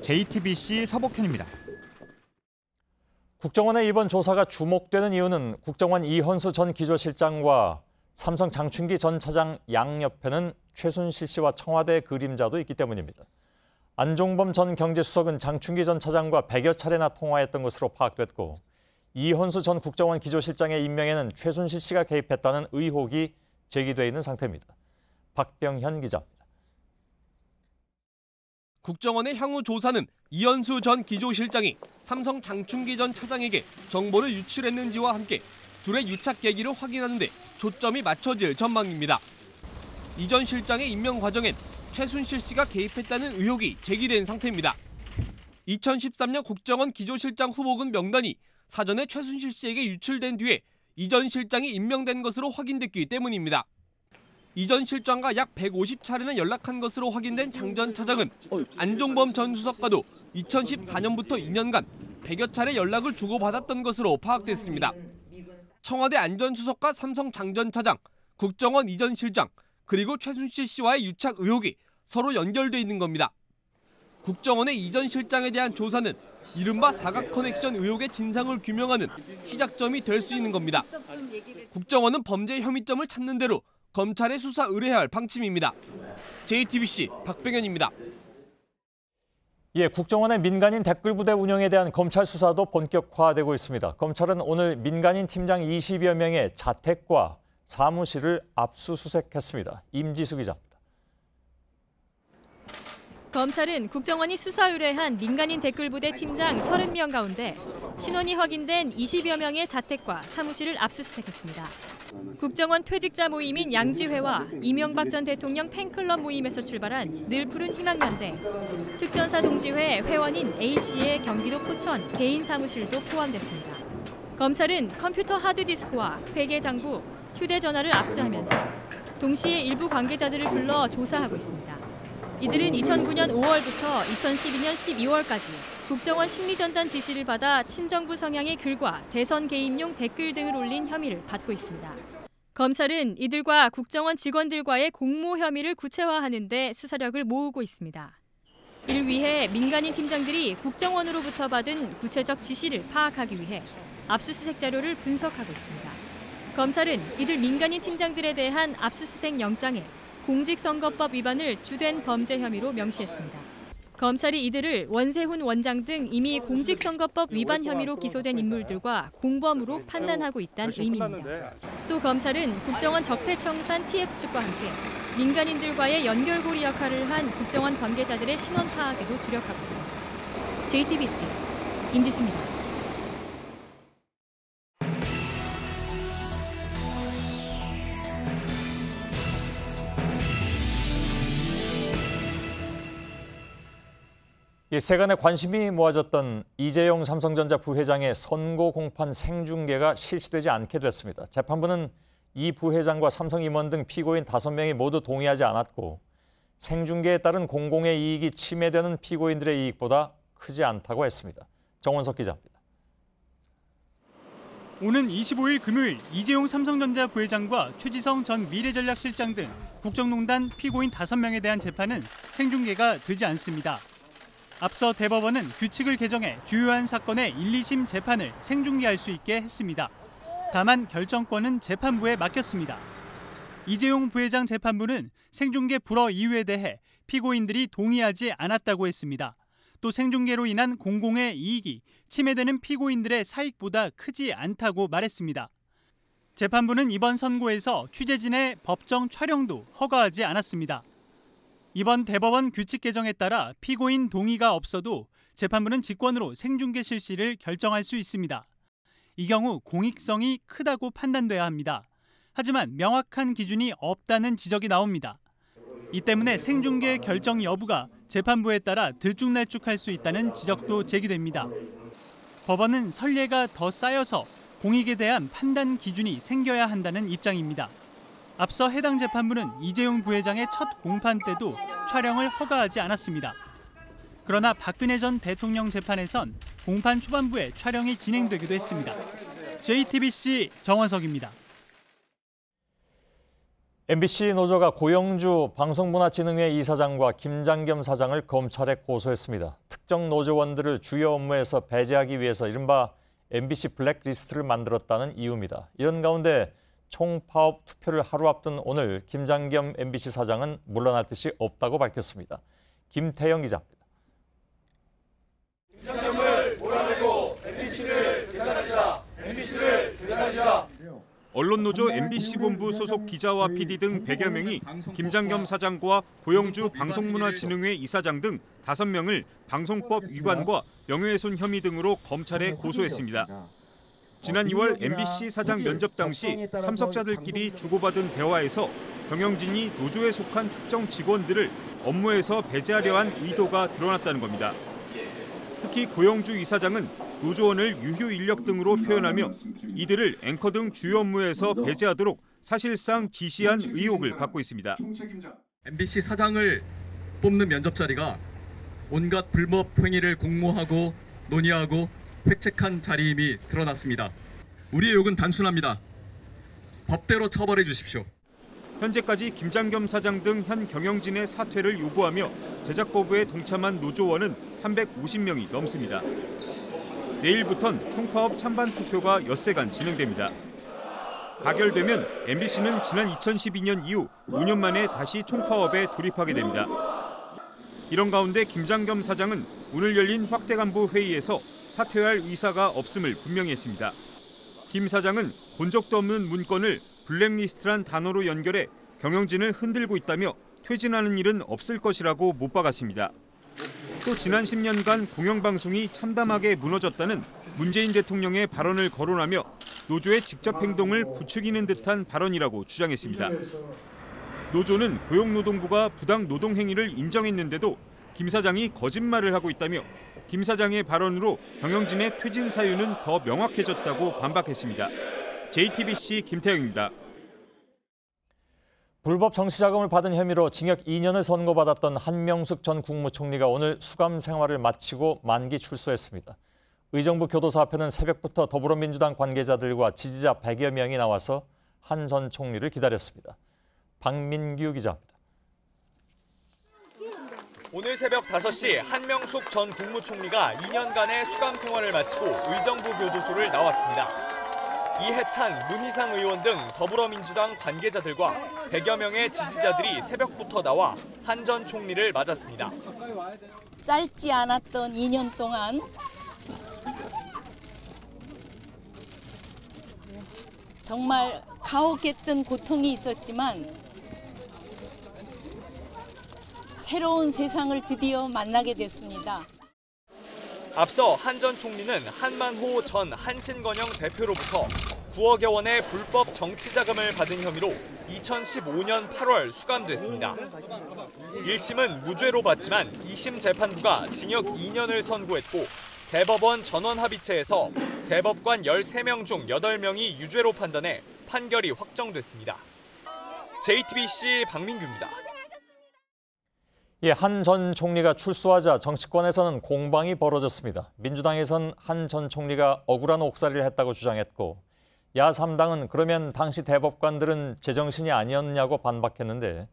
JTBC 서복현입니다. 국정원의 이번 조사가 주목되는 이유는 국정원 이현수 전 기조실장과 삼성 장충기 전 차장 양옆에는 최순실 씨와 청와대 그림자도 있기 때문입니다. 안종범 전 경제수석은 장충기 전 차장과 100여 차례나 통화했던 것으로 파악됐고 이현수 전 국정원 기조실장의 임명에는 최순실 씨가 개입했다는 의혹이 제기돼 있는 상태입니다. 박병현 기자입니다. 국정원의 향후 조사는 이현수 전 기조실장이 삼성 장충기 전 차장에게 정보를 유출했는지와 함께 둘의 유착 계기를 확인하는 데 초점이 맞춰질 전망입니다. 이 전 실장의 임명 과정엔 최순실 씨가 개입했다는 의혹이 제기된 상태입니다. 2013년 국정원 기조실장 후보군 명단이 사전에 최순실 씨에게 유출된 뒤에 이 전 실장이 임명된 것으로 확인됐기 때문입니다. 이 전 실장과 약 150차례나 연락한 것으로 확인된 장 전 차장은 안종범 전 수석과도 2014년부터 2년간 100여 차례 연락을 주고받았던 것으로 파악됐습니다. 청와대 안전수석과 삼성 장 전 차장, 국정원 이 전 실장, 그리고 최순실 씨와의 유착 의혹이 서로 연결돼 있는 겁니다. 국정원의 이 전 실장에 대한 조사는 이른바 사각 커넥션 의혹의 진상을 규명하는 시작점이 될 수 있는 겁니다. 국정원은 범죄 혐의점을 찾는 대로 검찰에 수사 의뢰해야 할 방침입니다. JTBC 박병현입니다. 예, 국정원의 민간인 댓글 부대 운영에 대한 검찰 수사도 본격화되고 있습니다. 검찰은 오늘 민간인 팀장 20여 명의 자택과 사무실을 압수수색했습니다. 임지수 기자입니다. 검찰은 국정원이 수사 의뢰한 민간인 댓글 부대 팀장 30명 가운데 신원이 확인된 20여 명의 자택과 사무실을 압수수색했습니다. 국정원 퇴직자 모임인 양지회와 이명박 전 대통령 팬클럽 모임에서 출발한 늘 푸른 희망연대, 특전사 동지회 회원인 A씨의 경기도 포천 개인 사무실도 포함됐습니다. 검찰은 컴퓨터 하드디스크와 회계 장부, 휴대전화를 압수하면서 동시에 일부 관계자들을 불러 조사하고 있습니다. 이들은 2009년 5월부터 2012년 12월까지 국정원 심리전단 지시를 받아 친정부 성향의 글과 대선 개입용 댓글 등을 올린 혐의를 받고 있습니다. 검찰은 이들과 국정원 직원들과의 공모 혐의를 구체화하는 데 수사력을 모으고 있습니다. 이를 위해 민간인 팀장들이 국정원으로부터 받은 구체적 지시를 파악하기 위해 압수수색 자료를 분석하고 있습니다. 검찰은 이들 민간인 팀장들에 대한 압수수색 영장에 공직선거법 위반을 주된 범죄 혐의로 명시했습니다. 검찰이 이들을 원세훈 원장 등 이미 공직선거법 위반 혐의로 기소된 인물들과 공범으로 판단하고 있다는 의미입니다. 또 검찰은 국정원 적폐청산 TF 측과 함께 민간인들과의 연결고리 역할을 한 국정원 관계자들의 신원 파악에도 주력하고 있습니다. JTBC 임지수입니다. 세간의 관심이 모아졌던 이재용 삼성전자 부회장의 선고 공판 생중계가 실시되지 않게 됐습니다. 재판부는 이 부회장과 삼성 임원 등 피고인 5명이 모두 동의하지 않았고 생중계에 따른 공공의 이익이 침해되는 피고인들의 이익보다 크지 않다고 했습니다. 정원석 기자입니다. 오는 25일 금요일 이재용 삼성전자 부회장과 최지성 전 미래전략실장 등 국정농단 피고인 5명에 대한 재판은 생중계가 되지 않습니다. 앞서 대법원은 규칙을 개정해 주요한 사건의 1, 2심 재판을 생중계할 수 있게 했습니다. 다만 결정권은 재판부에 맡겼습니다. 이재용 부회장 재판부는 생중계 불허 이유에 대해 피고인들이 동의하지 않았다고 했습니다. 또 생중계로 인한 공공의 이익이 침해되는 피고인들의 사익보다 크지 않다고 말했습니다. 재판부는 이번 선고에서 취재진의 법정 촬영도 허가하지 않았습니다. 이번 대법원 규칙 개정에 따라 피고인 동의가 없어도 재판부는 직권으로 생중계 실시를 결정할 수 있습니다. 이 경우 공익성이 크다고 판단돼야 합니다. 하지만 명확한 기준이 없다는 지적이 나옵니다. 이 때문에 생중계 결정 여부가 재판부에 따라 들쭉날쭉할 수 있다는 지적도 제기됩니다. 법원은 선례가 더 쌓여서 공익에 대한 판단 기준이 생겨야 한다는 입장입니다. 앞서 해당 재판부는 이재용 부회장의 첫 공판 때도 촬영을 허가하지 않았습니다. 그러나 박근혜 전 대통령 재판에선 공판 초반부에 촬영이 진행되기도 했습니다. JTBC 정원석입니다. MBC 노조가 고영주 방송문화진흥회 이사장과 김장겸 사장을 검찰에 고소했습니다. 특정 노조원들을 주요 업무에서 배제하기 위해서 이른바 MBC 블랙리스트를 만들었다는 이유입니다. 이런 가운데 총파업 투표를 하루 앞둔 오늘 김장겸 MBC 사장은 물러날 뜻이 없다고 밝혔습니다. 김태영 기자입니다. 김장겸을 몰아내고 MBC를 되살리자. MBC를 되살리자. 언론노조 MBC 본부 소속 기자와 PD 등 100여 명이 김장겸 사장과 고영주 방송문화진흥회 이사장 등 5명을 방송법 위반과 명예훼손 혐의 등으로 검찰에 고소했습니다. 지난 2월 MBC 사장 면접 당시 참석자들끼리 주고받은 대화에서 경영진이 노조에 속한 특정 직원들을 업무에서 배제하려 한 의도가 드러났다는 겁니다. 특히 고영주 이사장은 노조원을 유휴 인력 등으로 표현하며 이들을 앵커 등 주요 업무에서 배제하도록 사실상 지시한 의혹을 받고 있습니다. MBC 사장을 뽑는 면접 자리가 온갖 불법 행위를 공모하고 논의하고 획책한 자리임이 드러났습니다. 우리의 요구는 단순합니다. 법대로 처벌해 주십시오. 현재까지 김장겸 사장 등 현 경영진의 사퇴를 요구하며 제작 거부에 동참한 노조원은 350명이 넘습니다. 내일부턴 총파업 찬반 투표가 엿새간 진행됩니다. 가결되면 MBC는 지난 2012년 이후 5년 만에 다시 총파업에 돌입하게 됩니다. 이런 가운데 김장겸 사장은 오늘 열린 확대 간부 회의에서 사퇴할 의사가 없음을 분명히 했습니다. 김 사장은 본 적도 없는 문건을 블랙리스트란 단어로 연결해 경영진을 흔들고 있다며 퇴진하는 일은 없을 것이라고 못 박았습니다. 또 지난 10년간 공영방송이 참담하게 무너졌다는 문재인 대통령의 발언을 거론하며 노조의 직접 행동을 부추기는 듯한 발언이라고 주장했습니다. 노조는 고용노동부가 부당 노동 행위를 인정했는데도 김 사장이 거짓말을 하고 있다며 김 사장의 발언으로 경영진의 퇴진 사유는 더 명확해졌다고 반박했습니다. JTBC 김태영입니다. 불법 정치자금을 받은 혐의로 징역 2년을 선고받았던 한명숙 전 국무총리가 오늘 수감 생활을 마치고 만기 출소했습니다. 의정부 교도소 앞에는 새벽부터 더불어민주당 관계자들과 지지자 100여 명이 나와서 한 전 총리를 기다렸습니다. 박민규 기자입니다. 오늘 새벽 5시 한명숙 전 국무총리가 2년간의 수감 생활을 마치고 의정부 교도소를 나왔습니다. 이해찬, 문희상 의원 등 더불어민주당 관계자들과 100여 명의 지지자들이 새벽부터 나와 한 전 총리를 맞았습니다. 짧지 않았던 2년 동안 정말 가혹했던 고통이 있었지만 새로운 세상을 드디어 만나게 됐습니다. 앞서 한 전 총리는 한만호 전 한신건영 대표로부터 9억여 원의 불법 정치자금을 받은 혐의로 2015년 8월 수감됐습니다. 1심은 무죄로 봤지만 2심 재판부가 징역 2년을 선고했고 대법원 전원합의체에서 대법관 13명 중 8명이 유죄로 판단해 판결이 확정됐습니다. JTBC 박민규입니다. 한 전 총리가 출소하자 정치권에서는 공방이 벌어졌습니다. 민주당에선 한 전 총리가 억울한 옥살이를 했다고 주장했고 야3당은 그러면 당시 대법관들은 제정신이 아니었냐고 반박했는데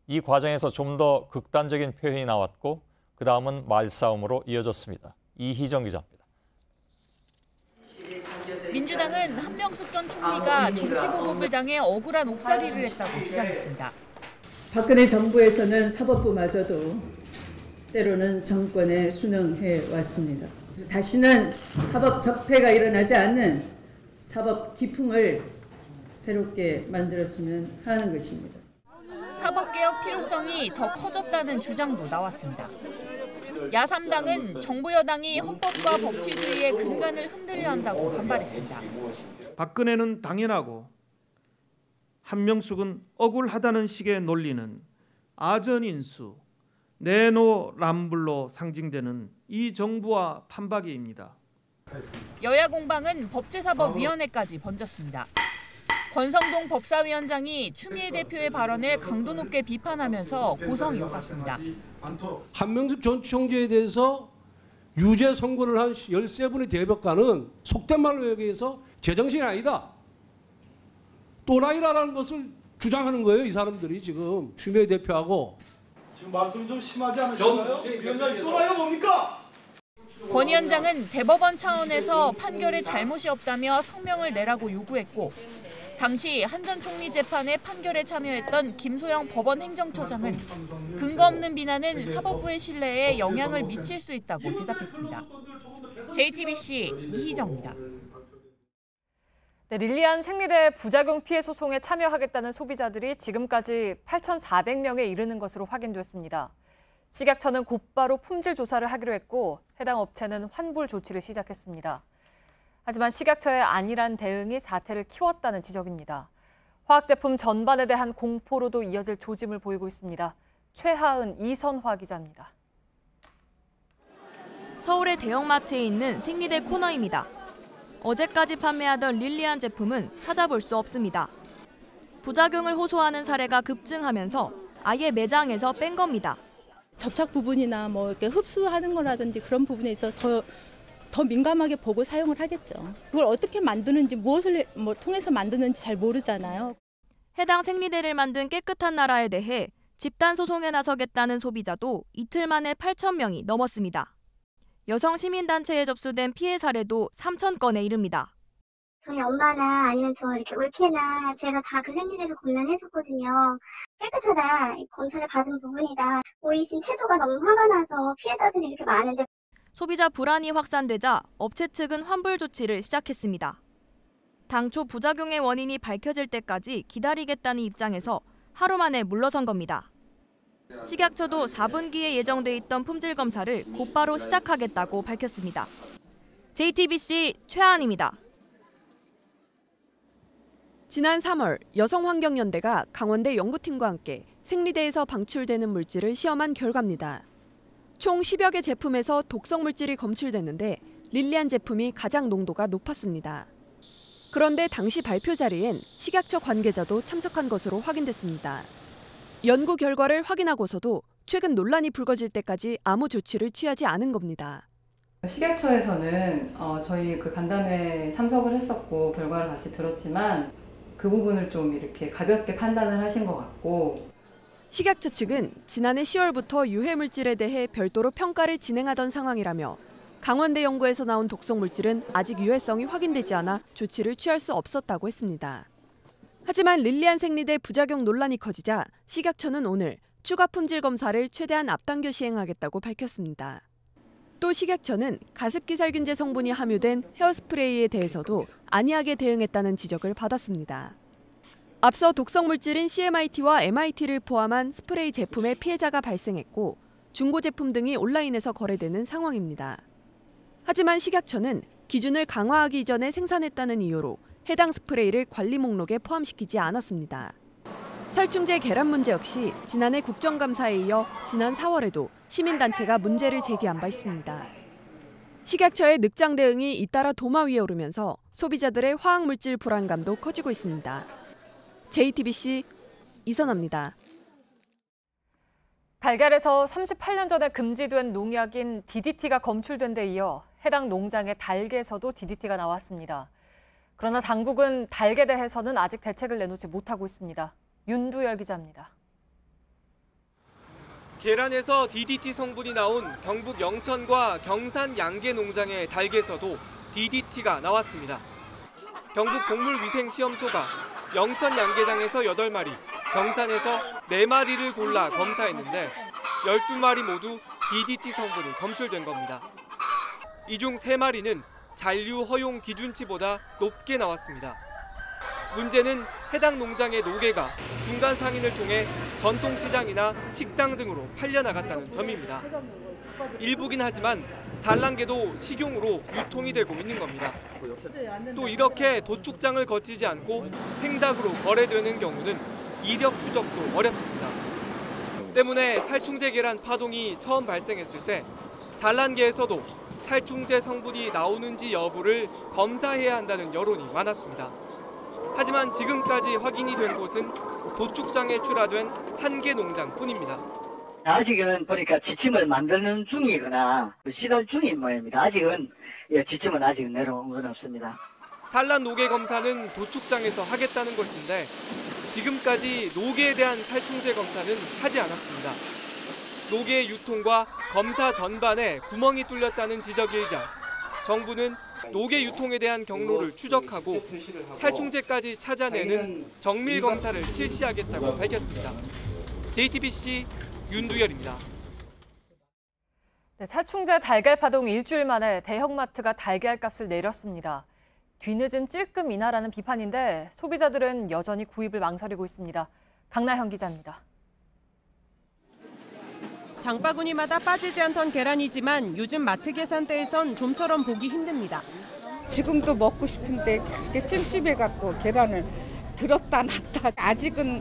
이 과정에서 좀 더 극단적인 표현이 나왔고 그 다음은 말싸움으로 이어졌습니다. 이희정 기자입니다. 민주당은 한명숙 전 총리가 정치보복을 당해 억울한 옥살이를 했다고 주장했습니다. 박근혜 정부에서는 사법부마저도 때로는 정권에 순응해 왔습니다. 다시는 사법 적폐가 일어나지 않는 사법 기풍을 새롭게 만들었으면 하는 것입니다. 사법개혁 필요성이 더 커졌다는 주장도 나왔습니다. 야3당은 정부 여당이 헌법과 법치주의의 근간을 흔들려 한다고 반발했습니다. 박근혜는 당연하고 한명숙은 억울하다는 식의 논리는 아전인수, 내노남불로 상징되는 이 정부와 판박이입니다. 여야 공방은 법제사법위원회까지 번졌습니다. 권성동 법사위원장이 추미애 대표의 발언을 강도 높게 비판하면서 고성이 오갔습니다. 한명숙 전 총리에 대해서 유죄 선고를 한 13분의 대법관은 속된 말로 얘기해서 제정신이 아니다. 또라이라는 것을 주장하는 거예요. 이 사람들이 지금 추미애 대표하고. 지금 말씀이 좀 심하지 않으신가요? 위원장님 또라이가 뭡니까? 권 위원장은 대법원 차원에서 판결에 잘못이 없다며 성명을 내라고 요구했고 당시 한 전 총리 재판에 판결에 참여했던 김소영 법원 행정처장은 근거 없는 비난은 사법부의 신뢰에 영향을 미칠 수 있다고 대답했습니다. JTBC 이희정입니다. 네, 릴리안 생리대 부작용 피해 소송에 참여하겠다는 소비자들이 지금까지 8,400명에 이르는 것으로 확인됐습니다. 식약처는 곧바로 품질 조사를 하기로 했고 해당 업체는 환불 조치를 시작했습니다. 하지만 식약처의 안일한 대응이 사태를 키웠다는 지적입니다. 화학제품 전반에 대한 공포로도 이어질 조짐을 보이고 있습니다. 최하은, 이선화 기자입니다. 서울의 대형마트에 있는 생리대 코너입니다. 어제까지 판매하던 릴리안 제품은 찾아볼 수 없습니다. 부작용을 호소하는 사례가 급증하면서 아예 매장에서 뺀 겁니다. 접착 부분이나 뭐 이렇게 흡수하는 거라든지 그런 부분에 있어서 더 민감하게 보고 사용을 하겠죠. 그걸 어떻게 만드는지 무엇을 통해서 만드는지 잘 모르잖아요. 해당 생리대를 만든 깨끗한 나라에 대해 집단 소송에 나서겠다는 소비자도 이틀 만에 8,000명이 넘었습니다. 여성 시민단체에 접수된 피해 사례도 3,000건에 이릅니다. 저희 엄마나 아니면 저 이렇게 올케나 제가 다 그 생리대를 권면해줬거든요. 깨끗하다, 검사를 받은 부분이다. 보이신 태도가 너무 화가 나서 피해자들이 이렇게 많은데. 소비자 불안이 확산되자 업체 측은 환불 조치를 시작했습니다. 당초 부작용의 원인이 밝혀질 때까지 기다리겠다는 입장에서 하루 만에 물러선 겁니다. 식약처도 4분기에 예정돼 있던 품질 검사를 곧바로 시작하겠다고 밝혔습니다. JTBC 최하은입니다. 지난 3월 여성환경연대가 강원대 연구팀과 함께 생리대에서 방출되는 물질을 시험한 결과입니다. 총 10여 개 제품에서 독성 물질이 검출됐는데 릴리안 제품이 가장 농도가 높았습니다. 그런데 당시 발표 자리엔 식약처 관계자도 참석한 것으로 확인됐습니다. 연구 결과를 확인하고서도 최근 논란이 불거질 때까지 아무 조치를 취하지 않은 겁니다. 식약처에서는 저희 그 간담회에 참석을 했었고 결과를 같이 들었지만 그 부분을 좀 이렇게 가볍게 판단을 하신 것 같고, 식약처 측은 지난해 10월부터 유해 물질에 대해 별도로 평가를 진행하던 상황이라며 강원대 연구에서 나온 독성 물질은 아직 유해성이 확인되지 않아 조치를 취할 수 없었다고 했습니다. 하지만 릴리안 생리대 부작용 논란이 커지자 식약처는 오늘 추가 품질 검사를 최대한 앞당겨 시행하겠다고 밝혔습니다. 또 식약처는 가습기 살균제 성분이 함유된 헤어스프레이에 대해서도 안이하게 대응했다는 지적을 받았습니다. 앞서 독성 물질인 CMIT와 MIT를 포함한 스프레이 제품의 피해자가 발생했고 중고 제품 등이 온라인에서 거래되는 상황입니다. 하지만 식약처는 기준을 강화하기 이전에 생산했다는 이유로 해당 스프레이를 관리 목록에 포함시키지 않았습니다. 살충제 계란 문제 역시 지난해 국정감사에 이어 지난 4월에도 시민단체가 문제를 제기한 바 있습니다. 식약처의 늑장 대응이 잇따라 도마 위에 오르면서 소비자들의 화학물질 불안감도 커지고 있습니다. JTBC 이선아입니다. 달걀에서 38년 전에 금지된 농약인 DDT가 검출된 데 이어 해당 농장의 닭에서도 DDT가 나왔습니다. 그러나 당국은 닭에 대해서는 아직 대책을 내놓지 못하고 있습니다. 윤두열 기자입니다. 계란에서 DDT 성분이 나온 경북 영천과 경산 양계 농장의 닭에서도 DDT가 나왔습니다. 경북 동물위생시험소가 영천 양계장에서 8마리, 경산에서 4마리를 골라 검사했는데 12마리 모두 DDT 성분이 검출된 겁니다. 이 중 3마리는 잔류 허용 기준치보다 높게 나왔습니다. 문제는 해당 농장의 노개가 중간 상인을 통해 전통시장이나 식당 등으로 팔려나갔다는 점입니다. 일부긴 하지만 산란계도 식용으로 유통이 되고 있는 겁니다. 또 이렇게 도축장을 거치지 않고 생닭으로 거래되는 경우는 이력 추적도 어렵습니다. 때문에 살충제 계란 파동이 처음 발생했을 때 산란계에서도 살충제 성분이 나오는지 여부를 검사해야 한다는 여론이 많았습니다. 하지만 지금까지 확인이 된 곳은 도축장에 출하된 한 개 농장뿐입니다. 아직은 보니까 지침을 만드는 중이거나 시도 중인 모양입니다. 아직은 지침은 아직 내려온 건 없습니다. 산란 노개 검사는 도축장에서 하겠다는 것인데 지금까지 노개에 대한 살충제 검사는 하지 않았습니다. 노개의 유통과 검사 전반에 구멍이 뚫렸다는 지적이자 정부는 노개 유통에 대한 경로를 추적하고 살충제까지 찾아내는 정밀 검사를 실시하겠다고 밝혔습니다. JTBC 윤두열입니다. 네, 살충제 달걀 파동 일주일 만에 대형마트가 달걀 값을 내렸습니다. 뒤늦은 찔끔 인하라는 비판인데 소비자들은 여전히 구입을 망설이고 있습니다. 강나현 기자입니다. 장바구니마다 빠지지 않던 계란이지만 요즘 마트 계산대에선 좀처럼 보기 힘듭니다. 지금도 먹고 싶은데 그렇게 찜찜해갖고 계란을 들었다 놨다 아직은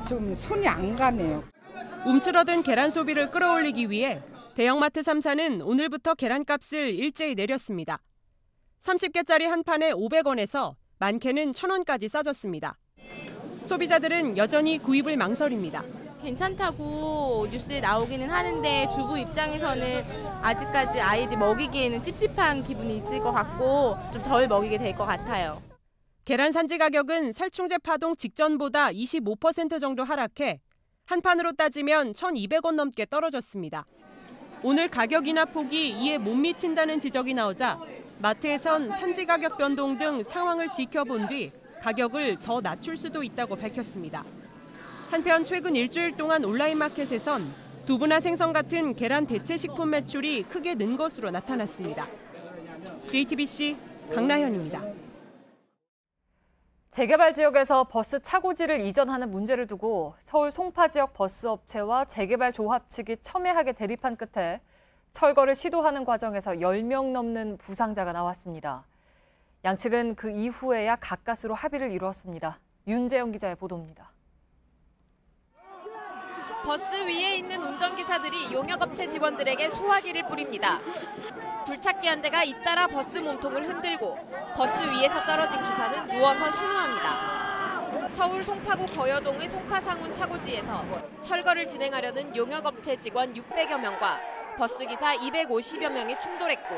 좀 손이 안 가네요. 움츠러든 계란 소비를 끌어올리기 위해 대형마트 3사는 오늘부터 계란값을 일제히 내렸습니다. 30개짜리 한 판에 500원에서 많게는 1,000원까지 싸졌습니다. 소비자들은 여전히 구입을 망설입니다. 괜찮다고 뉴스에 나오기는 하는데 주부 입장에서는 아직까지 아이들 먹이기에는 찝찝한 기분이 있을 것 같고 좀 덜 먹이게 될 것 같아요. 계란 산지 가격은 살충제 파동 직전보다 25% 정도 하락해 한 판으로 따지면 1,200원 넘게 떨어졌습니다. 오늘 가격 인하 폭이 이에 못 미친다는 지적이 나오자 마트에선 산지 가격 변동 등 상황을 지켜본 뒤 가격을 더 낮출 수도 있다고 밝혔습니다. 한편 최근 일주일 동안 온라인 마켓에선 두부나 생선 같은 계란 대체 식품 매출이 크게 는 것으로 나타났습니다. JTBC 강나현입니다. 재개발 지역에서 버스 차고지를 이전하는 문제를 두고 서울 송파 지역 버스 업체와 재개발 조합 측이 첨예하게 대립한 끝에 철거를 시도하는 과정에서 10명 넘는 부상자가 나왔습니다. 양측은 그 이후에야 가까스로 합의를 이루었습니다. 윤재영 기자의 보도입니다. 버스 위에 있는 운전기사들이 용역업체 직원들에게 소화기를 뿌립니다. 굴착기 한 대가 잇따라 버스 몸통을 흔들고 버스 위에서 떨어진 기사는 누워서 신호합니다. 서울 송파구 거여동의 송파상운 차고지에서 철거를 진행하려는 용역업체 직원 600여 명과 버스기사 250여 명이 충돌했고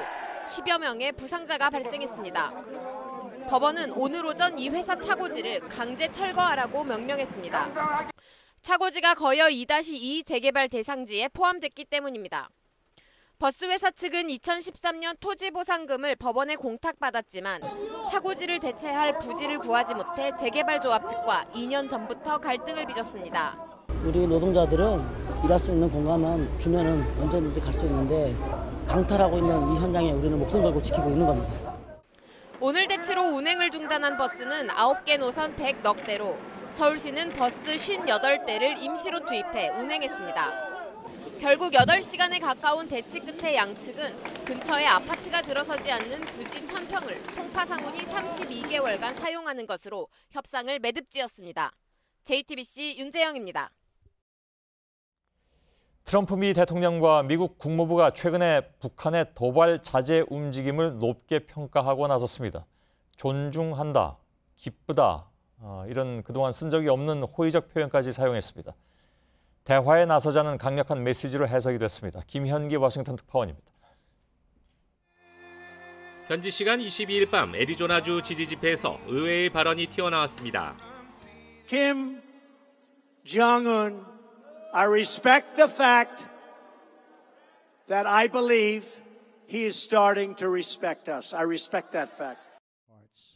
10여 명의 부상자가 발생했습니다. 법원은 오늘 오전 이 회사 차고지를 강제 철거하라고 명령했습니다. 차고지가 거여 2-2 재개발 대상지에 포함됐기 때문입니다. 버스회사 측은 2013년 토지 보상금을 법원에 공탁받았지만 차고지를 대체할 부지를 구하지 못해 재개발 조합 측과 2년 전부터 갈등을 빚었습니다. 우리 노동자들은 일할 수 있는 공간만 주면은 언제든지 갈 수 있는데 강탈하고 있는 이 현장에 우리는 목숨 걸고 지키고 있는 겁니다. 오늘 대치로 운행을 중단한 버스는 9개 노선 100넉 대로 서울시는 버스 58대를 임시로 투입해 운행했습니다. 결국 8시간에 가까운 대치 끝에 양측은 근처에 아파트가 들어서지 않는 부지 1,000평을 송파상운이 32개월간 사용하는 것으로 협상을 매듭지었습니다. JTBC 윤재영입니다. 트럼프 미 대통령과 미국 국무부가 최근에 북한의 도발 자제 움직임을 높게 평가하고 나섰습니다. 존중한다, 기쁘다, 이런 그동안 쓴 적이 없는 호의적 표현까지 사용했습니다. 대화에 나서자는 강력한 메시지로 해석이 됐습니다. 김현기 워싱턴 특파원입니다. 현지 시간 22일 밤 애리조나주 지지 집회에서 의외의 발언이 튀어나왔습니다. Kim Jong-un, I respect the fact that I believe he is starting to respect us. I respect that fact.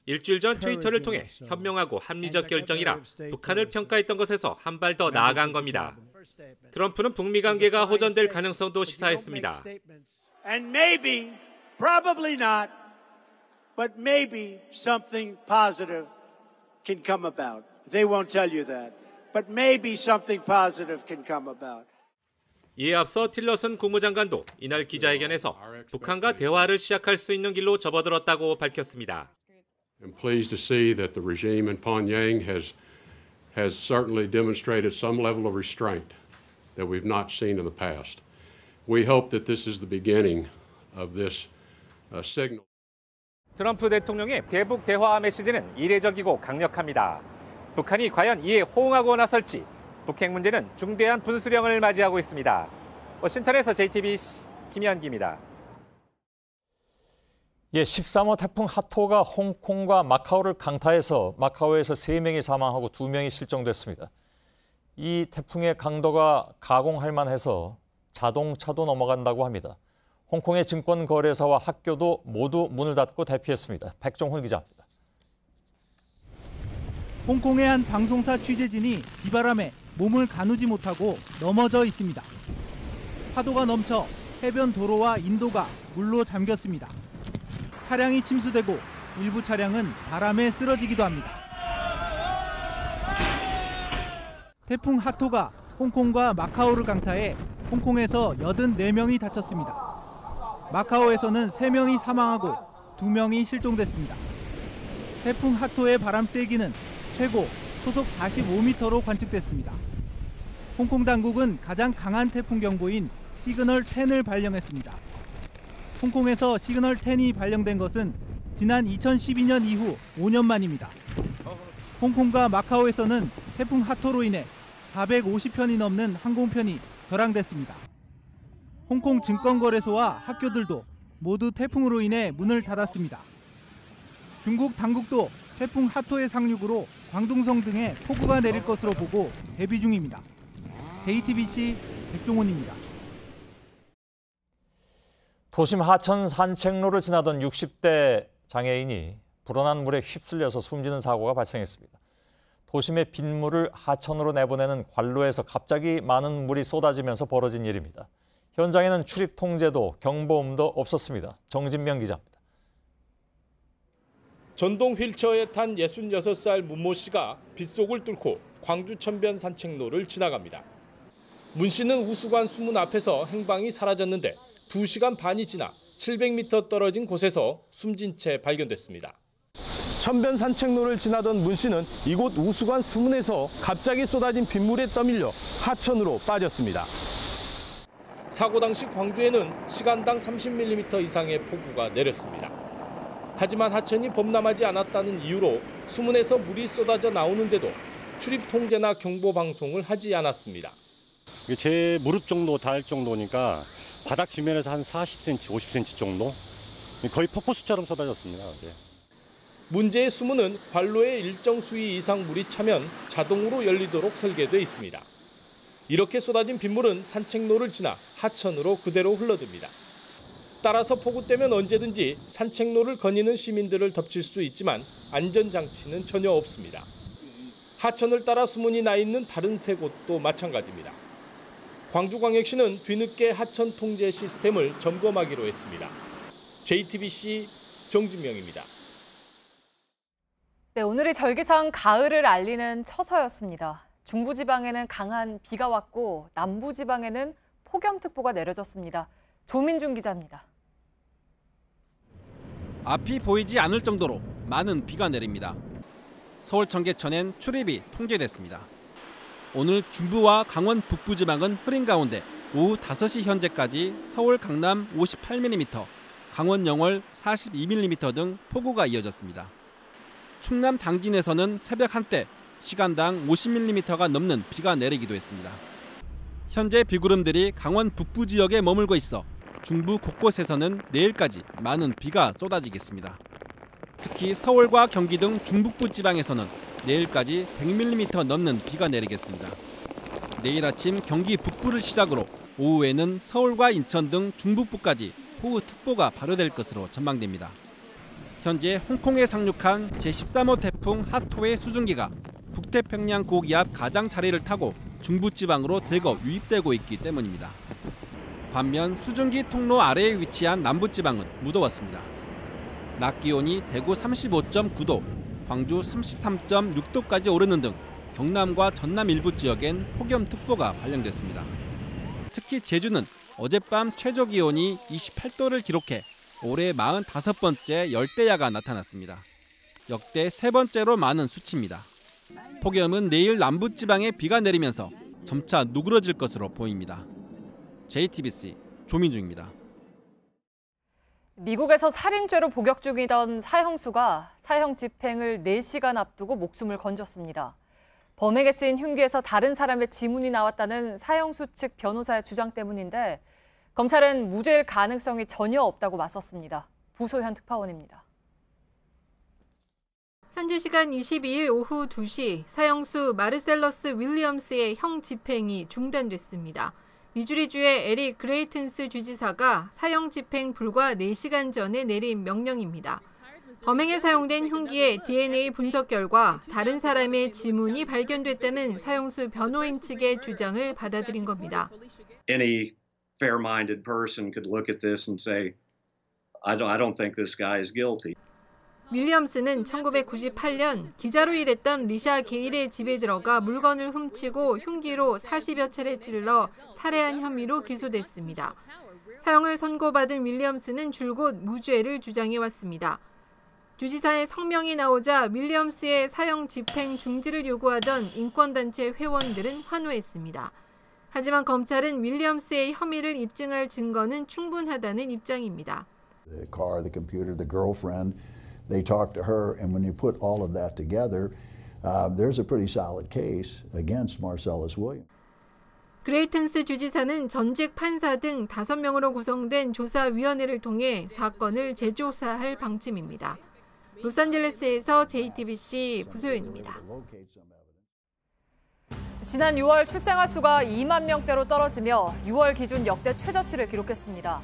일주일 전 트위터를 통해 현명하고 합리적 결정이라 북한을 평가했던 것에서 한 발 더 나아간 겁니다. 트럼프는 북미 관계가 호전될 가능성도 시사했습니다. And maybe, probably not, but maybe something positive can come about. They won't tell you that, but maybe something positive can come about. 이에 앞서 틸러슨 국무장관도 이날 기자회견에서 북한과 대화를 시작할 수 있는 길로 접어들었다고 밝혔습니다. I'm pleased to see that the regime in Pyongyang has certainly demonstrated some level of restraint that we've not seen in the past. We hope that this is the beginning of this signal. 트럼프 대통령의 대북 대화 메시지는 이례적이고 강력합니다. 북한이 과연 이에 호응하고 나설지 북핵 문제는 중대한 분수령을 맞이하고 있습니다. 워싱턴에서 JTBC 김현기입니다. 13호 태풍 하토가 홍콩과 마카오를 강타해서 마카오에서 3명이 사망하고 2명이 실종됐습니다. 이 태풍의 강도가 가공할 만해서 자동차도 넘어간다고 합니다. 홍콩의 증권거래소와 학교도 모두 문을 닫고 대피했습니다. 백종훈 기자입니다. 홍콩의 한 방송사 취재진이 비바람에 몸을 가누지 못하고 넘어져 있습니다. 파도가 넘쳐 해변 도로와 인도가 물로 잠겼습니다. 차량이 침수되고 일부 차량은 바람에 쓰러지기도 합니다. 태풍 하토가 홍콩과 마카오를 강타해 홍콩에서 84명이 다쳤습니다. 마카오에서는 3명이 사망하고 2명이 실종됐습니다. 태풍 하토의 바람 세기는 최고 초속 45m로 관측됐습니다. 홍콩 당국은 가장 강한 태풍 경보인 시그널 10을 발령했습니다. 홍콩에서 시그널 10이 발령된 것은 지난 2012년 이후 5년 만입니다. 홍콩과 마카오에서는 태풍 하토로 인해 450편이 넘는 항공편이 결항됐습니다. 홍콩 증권거래소와 학교들도 모두 태풍으로 인해 문을 닫았습니다. 중국 당국도 태풍 하토의 상륙으로 광둥성 등에 폭우가 내릴 것으로 보고 대비 중입니다. JTBC 백종원입니다. 도심 하천 산책로를 지나던 60대 장애인이 불어난 물에 휩쓸려서 숨지는 사고가 발생했습니다. 도심의 빗물을 하천으로 내보내는 관로에서 갑자기 많은 물이 쏟아지면서 벌어진 일입니다. 현장에는 출입 통제도 경보음도 없었습니다. 정진명 기자입니다. 전동 휠체어에 탄 66살 문모 씨가 빗속을 뚫고 광주 천변 산책로를 지나갑니다. 문 씨는 우수관 수문 앞에서 행방이 사라졌는데 2시간 반이 지나 700m 떨어진 곳에서 숨진 채 발견됐습니다. 천변 산책로를 지나던 문 씨는 이곳 우수관 수문에서 갑자기 쏟아진 빗물에 떠밀려 하천으로 빠졌습니다. 사고 당시 광주에는 시간당 30mm 이상의 폭우가 내렸습니다. 하지만 하천이 범람하지 않았다는 이유로 수문에서 물이 쏟아져 나오는데도 출입 통제나 경보 방송을 하지 않았습니다. 제 무릎 정도 닿을 정도니까 바닥 지면에서 한 40cm, 50cm 정도? 거의 폭포수처럼 쏟아졌습니다. 문제의 수문은 관로에 일정 수위 이상 물이 차면 자동으로 열리도록 설계돼 있습니다. 이렇게 쏟아진 빗물은 산책로를 지나 하천으로 그대로 흘러듭니다. 따라서 폭우 때면 언제든지 산책로를 거니는 시민들을 덮칠 수 있지만 안전장치는 전혀 없습니다. 하천을 따라 수문이 나 있는 다른 세 곳도 마찬가지입니다. 광주광역시는 뒤늦게 하천 통제 시스템을 점검하기로 했습니다. JTBC 정진명입니다. 네, 오늘이 절기상 가을을 알리는 처서였습니다. 중부지방에는 강한 비가 왔고 남부지방에는 폭염특보가 내려졌습니다. 조민준 기자입니다. 앞이 보이지 않을 정도로 많은 비가 내립니다. 서울 청계천엔 출입이 통제됐습니다. 오늘 중부와 강원 북부지방은 흐린 가운데 오후 5시 현재까지 서울 강남 58mm, 강원 영월 42mm 등 폭우가 이어졌습니다. 충남 당진에서는 새벽 한때 시간당 50mm가 넘는 비가 내리기도 했습니다. 현재 비구름들이 강원 북부 지역에 머물고 있어 중부 곳곳에서는 내일까지 많은 비가 쏟아지겠습니다. 특히 서울과 경기 등 중북부 지방에서는 내일까지 100mm 넘는 비가 내리겠습니다. 내일 아침 경기 북부를 시작으로 오후에는 서울과 인천 등 중북부까지 폭우특보가 발효될 것으로 전망됩니다. 현재 홍콩에 상륙한 제13호 태풍 하토의 수증기가 북태평양 고기압 가장 자리를 타고 중부지방으로 대거 유입되고 있기 때문입니다. 반면 수증기 통로 아래에 위치한 남부지방은 무더웠습니다. 낮 기온이 대구 35.9도, 광주 33.6도까지 오르는 등 경남과 전남 일부 지역엔 폭염특보가 발령됐습니다. 특히 제주는 어젯밤 최저 기온이 28도를 기록해 올해 45번째 열대야가 나타났습니다. 역대 3번째로 많은 수치입니다. 폭염은 내일 남부지방에 비가 내리면서 점차 누그러질 것으로 보입니다. JTBC 조민중입니다. 미국에서 살인죄로 복역 중이던 사형수가 사형 집행을 4시간 앞두고 목숨을 건졌습니다. 범행에 쓰인 흉기에서 다른 사람의 지문이 나왔다는 사형수 측 변호사의 주장 때문인데 검찰은 무죄일 가능성이 전혀 없다고 맞섰습니다. 부소현 특파원입니다. 현지 시간 22일 오후 2시 사형수 마르셀러스 윌리엄스의 형 집행이 중단됐습니다. 미주리주의 에릭 그레이튼스 주지사가 사형 집행 불과 4시간 전에 내린 명령입니다. 범행에 사용된 흉기의 DNA 분석 결과 다른 사람의 지문이 발견됐다는 사형수 변호인 측의 주장을 받아들인 겁니다. Any fair-minded person could look at this and say, I don't think this guy is guilty. 윌리엄스는 1998년 기자로 일했던 리샤 게일의 집에 들어가 물건을 훔치고 흉기로 40여 차례 찔러 살해한 혐의로 기소됐습니다. 사형을 선고받은 윌리엄스는 줄곧 무죄를 주장해왔습니다. 주지사의 성명이 나오자 윌리엄스의 사형 집행 중지를 요구하던 인권단체 회원들은 환호했습니다. 하지만 검찰은 윌리엄스의 혐의를 입증할 증거는 충분하다는 입장입니다. The car, the computer, the girlfriend, they talked to her, and when you put all of that together, there's a pretty solid case against Marcellus Williams. 그레이튼스 주지사는 전직 판사 등 5명으로 구성된 조사위원회를 통해 사건을 재조사할 방침입니다. 로스앤젤레스에서 JTBC 부소연입니다. 지난 6월 출생아 수가 2만 명대로 떨어지며 6월 기준 역대 최저치를 기록했습니다.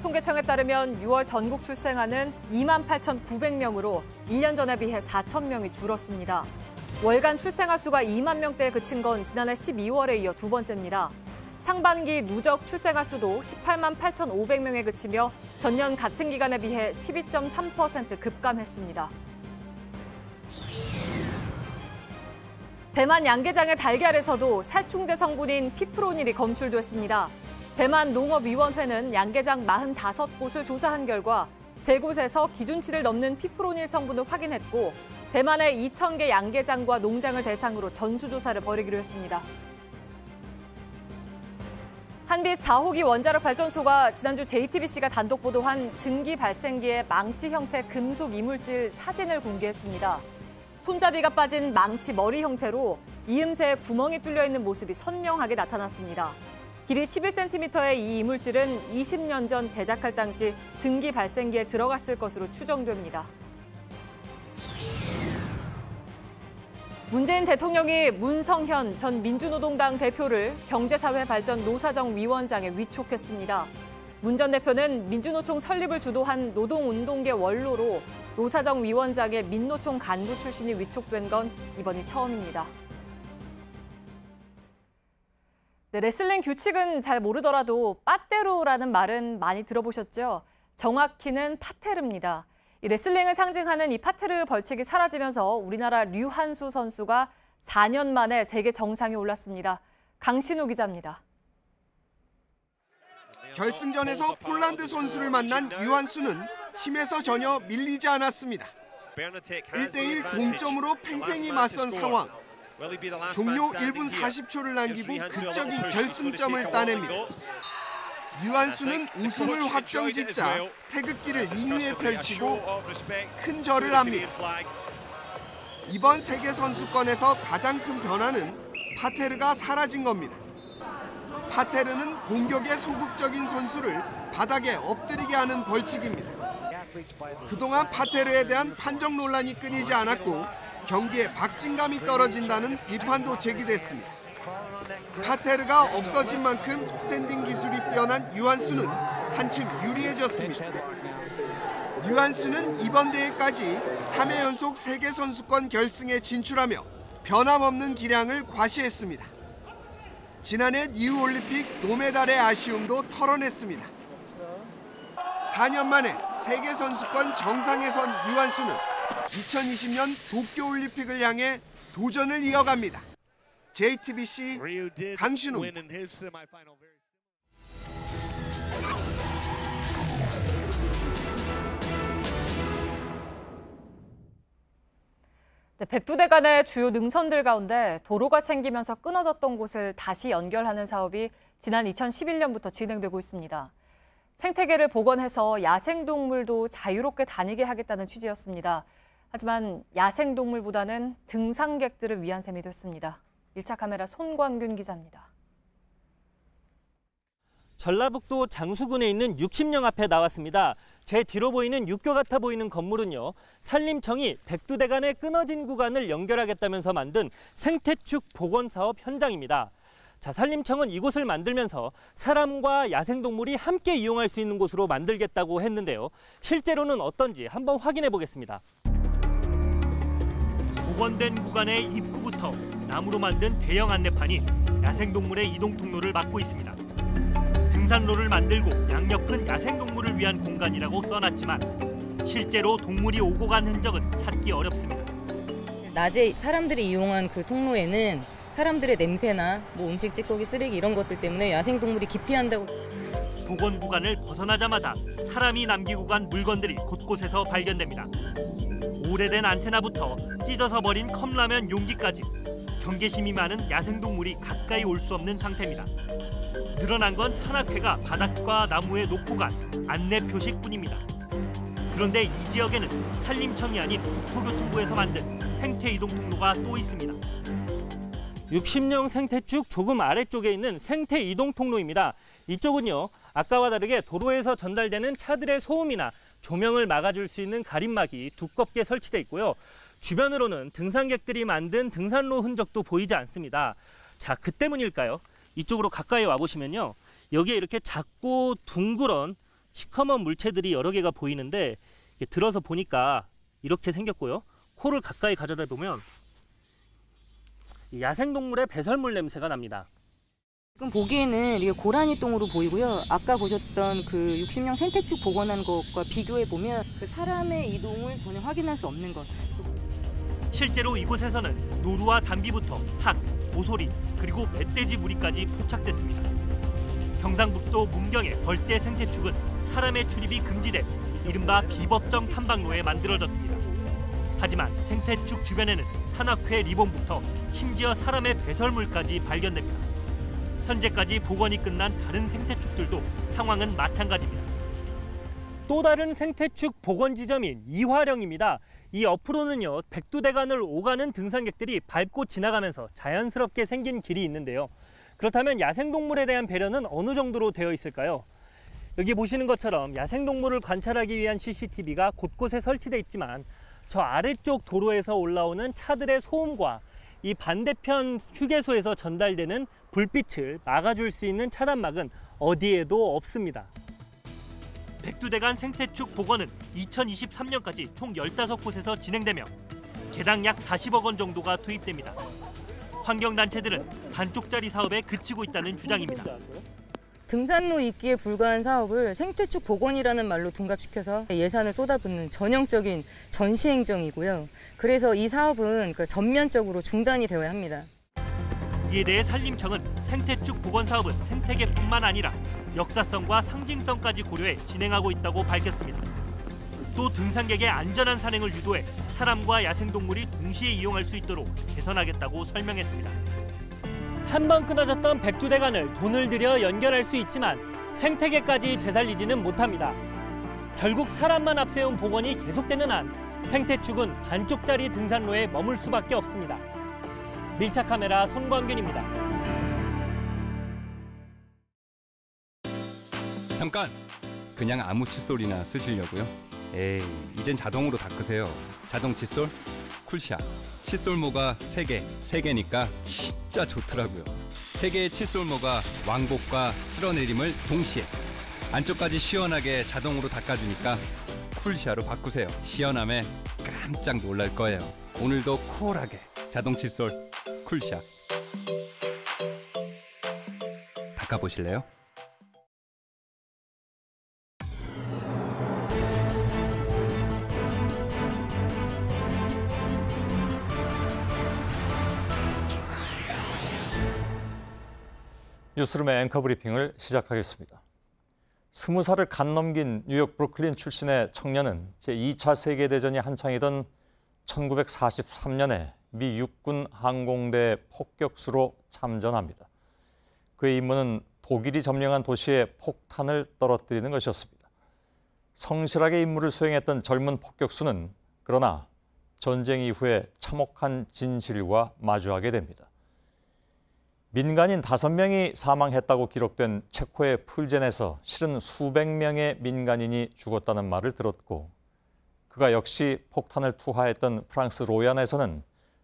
통계청에 따르면 6월 전국 출생아는 2만 8,900명으로 1년 전에 비해 4천 명이 줄었습니다. 월간 출생아 수가 2만 명대에 그친 건 지난해 12월에 이어 두 번째입니다. 상반기 누적 출생아 수도 18만 8,500명에 그치며 전년 같은 기간에 비해 12.3% 급감했습니다. 대만 양계장의 달걀에서도 살충제 성분인 피프로닐이 검출됐습니다. 대만 농업위원회는 양계장 45곳을 조사한 결과 3곳에서 기준치를 넘는 피프로닐 성분을 확인했고 대만의 2,000개 양계장과 농장을 대상으로 전수조사를 벌이기로 했습니다. 한빛 4호기 원자력 발전소가 지난주 JTBC가 단독 보도한 증기 발생기의 망치 형태 금속 이물질 사진을 공개했습니다. 손잡이가 빠진 망치 머리 형태로 이음새에 구멍이 뚫려 있는 모습이 선명하게 나타났습니다. 길이 11cm의 이 이물질은 20년 전 제작할 당시 증기 발생기에 들어갔을 것으로 추정됩니다. 문재인 대통령이 문성현 전 민주노동당 대표를 경제사회발전 노사정위원장에 위촉했습니다. 문 전 대표는 민주노총 설립을 주도한 노동운동계 원로로 노사정위원장의 민노총 간부 출신이 위촉된 건 이번이 처음입니다. 네, 레슬링 규칙은 잘 모르더라도 빠떼루라는 말은 많이 들어보셨죠? 정확히는 파테르입니다. 이 레슬링을 상징하는 이 파테르 벌칙이 사라지면서 우리나라 류한수 선수가 4년 만에 세계 정상에 올랐습니다. 강신우 기자입니다. 결승전에서 폴란드 선수를 만난 류한수는 힘에서 전혀 밀리지 않았습니다. 1대1 동점으로 팽팽히 맞선 상황. 종료 1분 40초를 남기고 극적인 결승점을 따냅니다. 류한수는 우승을 확정짓자 태극기를 2위에 펼치고 큰 절을 합니다. 이번 세계선수권에서 가장 큰 변화는 파테르가 사라진 겁니다. 파테르는 공격에 소극적인 선수를 바닥에 엎드리게 하는 벌칙입니다. 그동안 파테르에 대한 판정 논란이 끊이지 않았고 경기에 박진감이 떨어진다는 비판도 제기됐습니다. 파테르가 없어진 만큼 스탠딩 기술이 뛰어난 류한수는 한층 유리해졌습니다. 류한수는 이번 대회까지 3회 연속 세계선수권 결승에 진출하며 변함없는 기량을 과시했습니다. 지난해 리우올림픽 노메달의 아쉬움도 털어냈습니다. 4년 만에 세계선수권 정상에 선 류한수는 2020년 도쿄올림픽을 향해 도전을 이어갑니다. JTBC 강신우입니다. 네, 백두대간의 주요 능선들 가운데 도로가 생기면서 끊어졌던 곳을 다시 연결하는 사업이 지난 2011년부터 진행되고 있습니다. 생태계를 복원해서 야생동물도 자유롭게 다니게 하겠다는 취지였습니다. 하지만 야생동물보다는 등산객들을 위한 셈이 됐습니다. 1차 카메라 손광균 기자입니다. 전라북도 장수군에 있는 60령 앞에 나왔습니다. 제 뒤로 보이는 육교 같아 보이는 건물은요, 산림청이 백두대간의 끊어진 구간을 연결하겠다면서 만든 생태축 복원 사업 현장입니다. 자, 산림청은 이곳을 만들면서 사람과 야생동물이 함께 이용할 수 있는 곳으로 만들겠다고 했는데요. 실제로는 어떤지 한번 확인해 보겠습니다. 복원된 구간의 입구부터 나무로 만든 대형 안내판이 야생동물의 이동 통로를 막고 있습니다. 등산로를 만들고 양옆은 야생동물을 위한 공간이라고 써놨지만 실제로 동물이 오고 간 흔적은 찾기 어렵습니다. 낮에 사람들이 이용한 그 통로에는 사람들의 냄새나 음식, 찌꺼기, 쓰레기 이런 것들 때문에 야생동물이 기피한다고. 복원 구간을 벗어나자마자 사람이 남기고 간 물건들이 곳곳에서 발견됩니다. 오래된 안테나부터 찢어서 버린 컵라면 용기까지 경계심이 많은 야생동물이 가까이 올 수 없는 상태입니다. 늘어난 건 산악회가 바닥과 나무에 놓고 간 안내 표식뿐입니다. 그런데 이 지역에는 산림청이 아닌 국토교통부에서 만든 생태 이동 통로가 또 있습니다. 60령 생태축 조금 아래쪽에 있는 생태 이동 통로입니다. 이쪽은요, 아까와 다르게 도로에서 전달되는 차들의 소음이나 조명을 막아줄 수 있는 가림막이 두껍게 설치돼 있고요. 주변으로는 등산객들이 만든 등산로 흔적도 보이지 않습니다. 자, 그 때문일까요? 이쪽으로 가까이 와보시면요. 여기에 이렇게 작고 둥그런 시커먼 물체들이 여러 개가 보이는데 들어서 보니까 이렇게 생겼고요. 코를 가까이 가져다 보면 야생동물의 배설물 냄새가 납니다. 지금 보기에는 이게 고라니 똥으로 보이고요. 아까 보셨던 그 60년 생태축 복원한 것과 비교해 보면 그 사람의 이동을 전혀 확인할 수 없는 것. 실제로 이곳에서는 노루와 담비부터 삭, 모서리, 그리고 멧돼지 무리까지 포착됐습니다. 경상북도 문경의 벌재 생태축은 사람의 출입이 금지된 이른바 비법정 탐방로에 만들어졌습니다. 하지만 생태축 주변에는 산악회 리본부터 심지어 사람의 배설물까지 발견됩니다. 현재까지 복원이 끝난 다른 생태축들도 상황은 마찬가지입니다. 또 다른 생태축 복원 지점인 이화령입니다. 이 옆으로는요, 백두대간을 오가는 등산객들이 밟고 지나가면서 자연스럽게 생긴 길이 있는데요. 그렇다면 야생동물에 대한 배려는 어느 정도로 되어 있을까요? 여기 보시는 것처럼 야생동물을 관찰하기 위한 CCTV가 곳곳에 설치되어 있지만 저 아래쪽 도로에서 올라오는 차들의 소음과 이 반대편 휴게소에서 전달되는 불빛을 막아줄 수 있는 차단막은 어디에도 없습니다. 백두대간 생태축 복원은 2023년까지 총 15곳에서 진행되며 개당 약 40억 원 정도가 투입됩니다. 환경단체들은 반쪽짜리 사업에 그치고 있다는 주장입니다. 등산로 있기에 불과한 사업을 생태축 복원이라는 말로 둔갑시켜서 예산을 쏟아붓는 전형적인 전시행정이고요. 그래서 이 사업은 전면적으로 중단이 되어야 합니다. 이에 대해 산림청은 생태축 복원 사업은 생태계뿐만 아니라 역사성과 상징성까지 고려해 진행하고 있다고 밝혔습니다. 또 등산객의 안전한 산행을 유도해 사람과 야생동물이 동시에 이용할 수 있도록 개선하겠다고 설명했습니다. 한 번 끊어졌던 백두대간을 돈을 들여 연결할 수 있지만 생태계까지 되살리지는 못합니다. 결국 사람만 앞세운 복원이 계속되는 한 생태축은 반쪽짜리 등산로에 머물 수밖에 없습니다. 밀착카메라 손광균입니다. 잠깐! 그냥 아무 칫솔이나 쓰시려고요? 에이, 이젠 자동으로 닦으세요. 자동 칫솔 쿨샷. 칫솔모가 3개, 3개니까 진짜 좋더라고요. 3개의 칫솔모가 왕복과 쓸어내림을 동시에 안쪽까지 시원하게 자동으로 닦아주니까 쿨샷으로 바꾸세요. 시원함에 깜짝 놀랄 거예요. 오늘도 쿨하게 자동 칫솔 쿨샷. 닦아보실래요? 뉴스룸의 앵커 브리핑을 시작하겠습니다. 20살을 갓 넘긴 뉴욕 브루클린 출신의 청년은 제2차 세계대전이 한창이던 1943년에 미 육군 항공대 폭격수로 참전합니다. 그의 임무는 독일이 점령한 도시에 폭탄을 떨어뜨리는 것이었습니다. 성실하게 임무를 수행했던 젊은 폭격수는 그러나 전쟁 이후에 참혹한 진실과 마주하게 됩니다. 민간인 5명이 사망했다고 기록된 체코의 풀젠에서 실은 수백 명의 민간인이 죽었다는 말을 들었고, 그가 역시 폭탄을 투하했던 프랑스 로얀에서는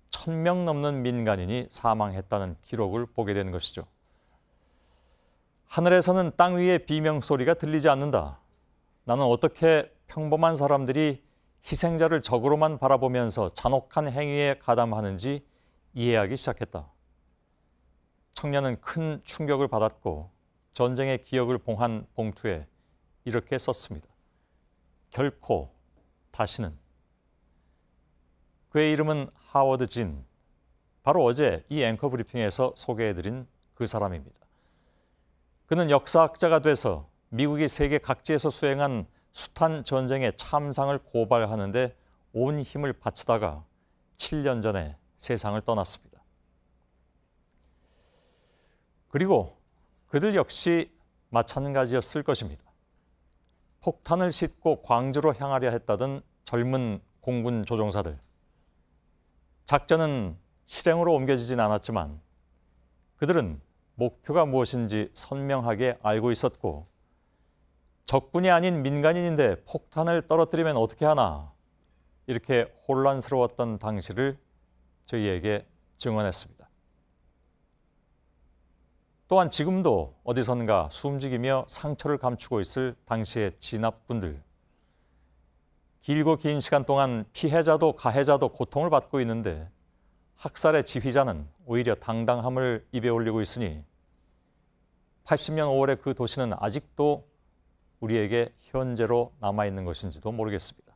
1000명 넘는 민간인이 사망했다는 기록을 보게 된 것이죠. 하늘에서는 땅 위의 비명소리가 들리지 않는다. 나는 어떻게 평범한 사람들이 희생자를 적으로만 바라보면서 잔혹한 행위에 가담하는지 이해하기 시작했다. 청년은 큰 충격을 받았고 전쟁의 기억을 봉한 봉투에 이렇게 썼습니다. 결코 다시는. 그의 이름은 하워드 진. 바로 어제 이 앵커 브리핑에서 소개해드린 그 사람입니다. 그는 역사학자가 돼서 미국이 세계 각지에서 수행한 숱한 전쟁의 참상을 고발하는데 온 힘을 바치다가 7년 전에 세상을 떠났습니다. 그리고 그들 역시 마찬가지였을 것입니다. 폭탄을 싣고 광주로 향하려 했다던 젊은 공군 조종사들. 작전은 실행으로 옮겨지진 않았지만 그들은 목표가 무엇인지 선명하게 알고 있었고, 적군이 아닌 민간인인데 폭탄을 떨어뜨리면 어떻게 하나 이렇게 혼란스러웠던 당시를 저희에게 증언했습니다. 또한 지금도 어디선가 숨지기며 상처를 감추고 있을 당시의 진압군들. 길고 긴 시간 동안 피해자도 가해자도 고통을 받고 있는데 학살의 지휘자는 오히려 당당함을 입에 올리고 있으니 80년 5월의 그 도시는 아직도 우리에게 현재로 남아있는 것인지도 모르겠습니다.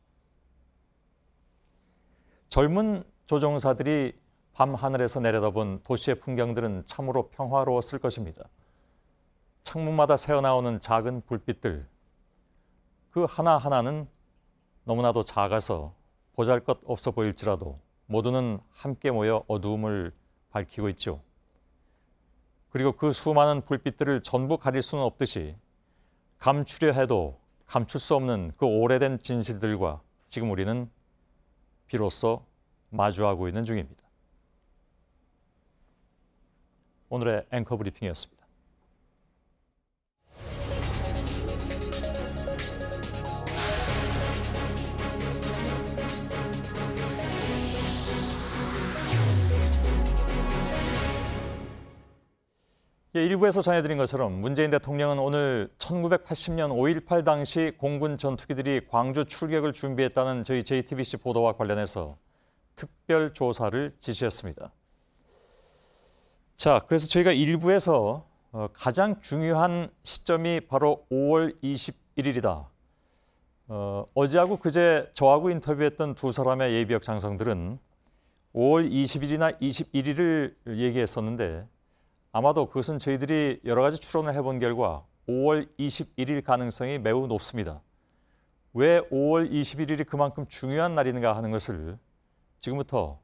젊은 조종사들이 밤하늘에서 내려다본 도시의 풍경들은 참으로 평화로웠을 것입니다. 창문마다 새어나오는 작은 불빛들, 그 하나하나는 너무나도 작아서 보잘것없어 보일지라도 모두는 함께 모여 어두움을 밝히고 있죠. 그리고 그 수많은 불빛들을 전부 가릴 수는 없듯이 감추려 해도 감출 수 없는 그 오래된 진실들과 지금 우리는 비로소 마주하고 있는 중입니다. 오늘의 앵커 브리핑이었습니다. 일부에서 전해드린 것처럼 문재인 대통령은 오늘 1980년 5.18 당시 공군 전투기들이 광주 출격을 준비했다는 저희 JTBC 보도와 관련해서 특별 조사를 지시했습니다. 자, 그래서 저희가 일부에서 가장 중요한 시점이 바로 5월 21일이다. 어제하고 그제 저하고 인터뷰했던 두 사람의 예비역 장성들은 5월 20일이나 21일을 얘기했었는데 아마도 그것은 저희들이 여러 가지 추론을 해본 결과 5월 21일 가능성이 매우 높습니다. 왜 5월 21일이 그만큼 중요한 날인가 하는 것을 지금부터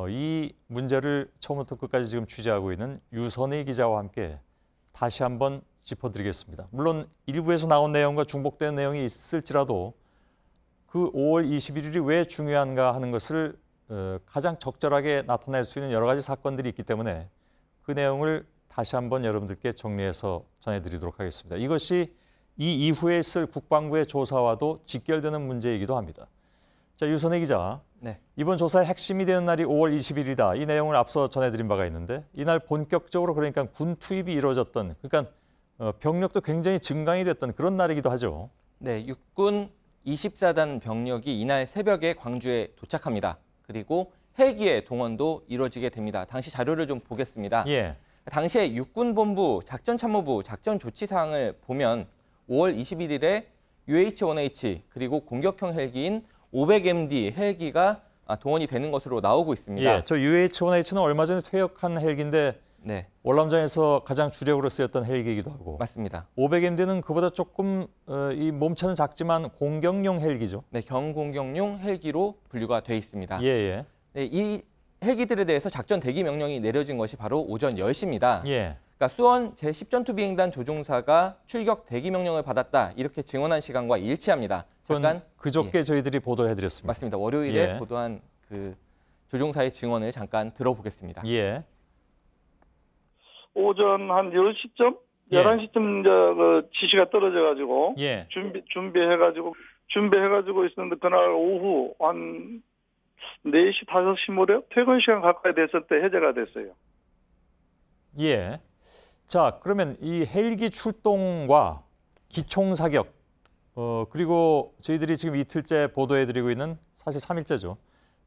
이 문제를 처음부터 끝까지 지금 취재하고 있는 유선희 기자와 함께 다시 한번 짚어드리겠습니다. 물론 일부에서 나온 내용과 중복된 내용이 있을지라도 그 5월 21일이 왜 중요한가 하는 것을 가장 적절하게 나타낼 수 있는 여러 가지 사건들이 있기 때문에 그 내용을 다시 한번 여러분들께 정리해서 전해드리도록 하겠습니다. 이것이 이 이후에 있을 국방부의 조사와도 직결되는 문제이기도 합니다. 자, 유선희 기자. 네. 이번 조사의 핵심이 되는 날이 5월 20일이다. 이 내용을 앞서 전해드린 바가 있는데 이날 본격적으로 그러니까 군 투입이 이루어졌던 그러니까 병력도 굉장히 증강이 됐던 그런 날이기도 하죠. 네, 육군 24단 병력이 이날 새벽에 광주에 도착합니다. 그리고 헬기의 동원도 이루어지게 됩니다. 당시 자료를 좀 보겠습니다. 예. 당시에 육군본부 작전참모부 작전조치사항을 보면 5월 21일에 UH-1H 그리고 공격형 헬기인 500MD 헬기가 동원이 되는 것으로 나오고 있습니다. 예, 저 UH-1H는 얼마 전에 퇴역한 헬기인데 네. 월남전에서 가장 주력으로 쓰였던 헬기이기도 하고 맞습니다. 500MD는 그보다 조금 이 몸차는 작지만 공격용 헬기죠. 네, 경공격용 헬기로 분류가 돼 있습니다. 예, 예. 네, 이 헬기들에 대해서 작전 대기 명령이 내려진 것이 바로 오전 10시입니다. 예. 그러니까 수원 제10전투비행단 조종사가 출격 대기 명령을 받았다. 이렇게 증언한 시간과 일치합니다. 잠깐 그저께 저희들이 보도를 해드렸습니다. 맞습니다. 월요일에 예. 보도한 그 조종사의 증언을 잠깐 들어보겠습니다. 예. 오전 한 10시쯤? 예. 11시쯤 그 지시가 떨어져가지고 예. 준비해가지고 있었는데 그날 오후 한 4시, 5시 무렵 퇴근 시간 가까이 됐을 때 해제가 됐어요. 예. 자, 그러면 이 헬기 출동과 기총 사격 그리고 저희들이 지금 이틀째 보도해드리고 있는 사실 3일째죠.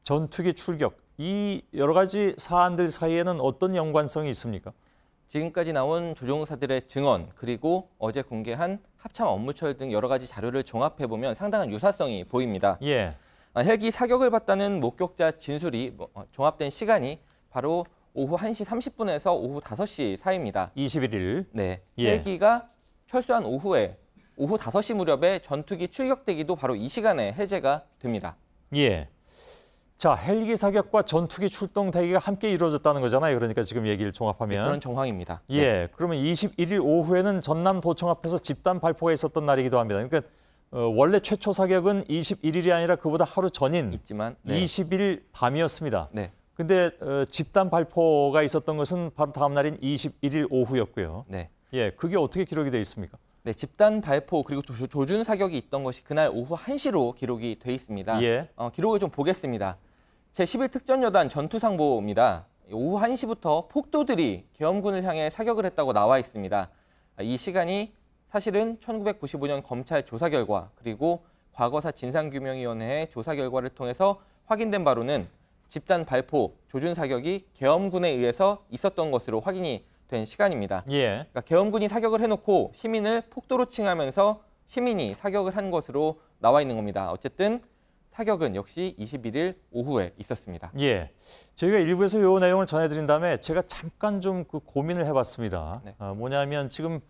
전투기 출격. 이 여러 가지 사안들 사이에는 어떤 연관성이 있습니까? 지금까지 나온 조종사들의 증언 그리고 어제 공개한 합참 업무처 등 여러 가지 자료를 종합해보면 상당한 유사성이 보입니다. 예. 헬기 사격을 봤다는 목격자 진술이 종합된 시간이 바로 오후 1시 30분에서 오후 5시 사이입니다. 21일. 네. 예. 헬기가 철수한 오후에 오후 5시 무렵에 전투기 출격대기도 바로 이 시간에 해제가 됩니다. 예. 자, 헬기 사격과 전투기 출동 대기가 함께 이루어졌다는 거잖아요. 그러니까 지금 얘기를 종합하면. 네, 그런 정황입니다. 예. 네. 그러면 21일 오후에는 전남 도청 앞에서 집단 발포가 있었던 날이기도 합니다. 그러니까 원래 최초 사격은 21일이 아니라 그보다 하루 전인 있지만 20일 밤이었습니다. 네. 근데 집단 발포가 있었던 것은 바로 다음 날인 21일 오후였고요. 네. 예, 그게 어떻게 기록이 되어 있습니까? 네, 집단 발포 그리고 조준 사격이 있던 것이 그날 오후 1시로 기록이 돼 있습니다. 예. 기록을 좀 보겠습니다. 제11특전여단 전투상보입니다. 오후 1시부터 폭도들이 계엄군을 향해 사격을 했다고 나와 있습니다. 이 시간이 사실은 1995년 검찰 조사 결과 그리고 과거사 진상규명위원회의 조사 결과를 통해서 확인된 바로는 집단 발포, 조준 사격이 계엄군에 의해서 있었던 것으로 확인이 된 시간입니다. 예. 그러니까 계엄군이 사격을 해놓고 시민을 폭도로 칭하면서 시민이 사격을 한 것으로 나와 있는 겁니다. 어쨌든 사격은 역시 21일 오후에 있었습니다. 예, 저희가 일부에서 이 내용을 전해드린 다음에 제가 잠깐 좀 그 고민을 해봤습니다. 네. 뭐냐면 지금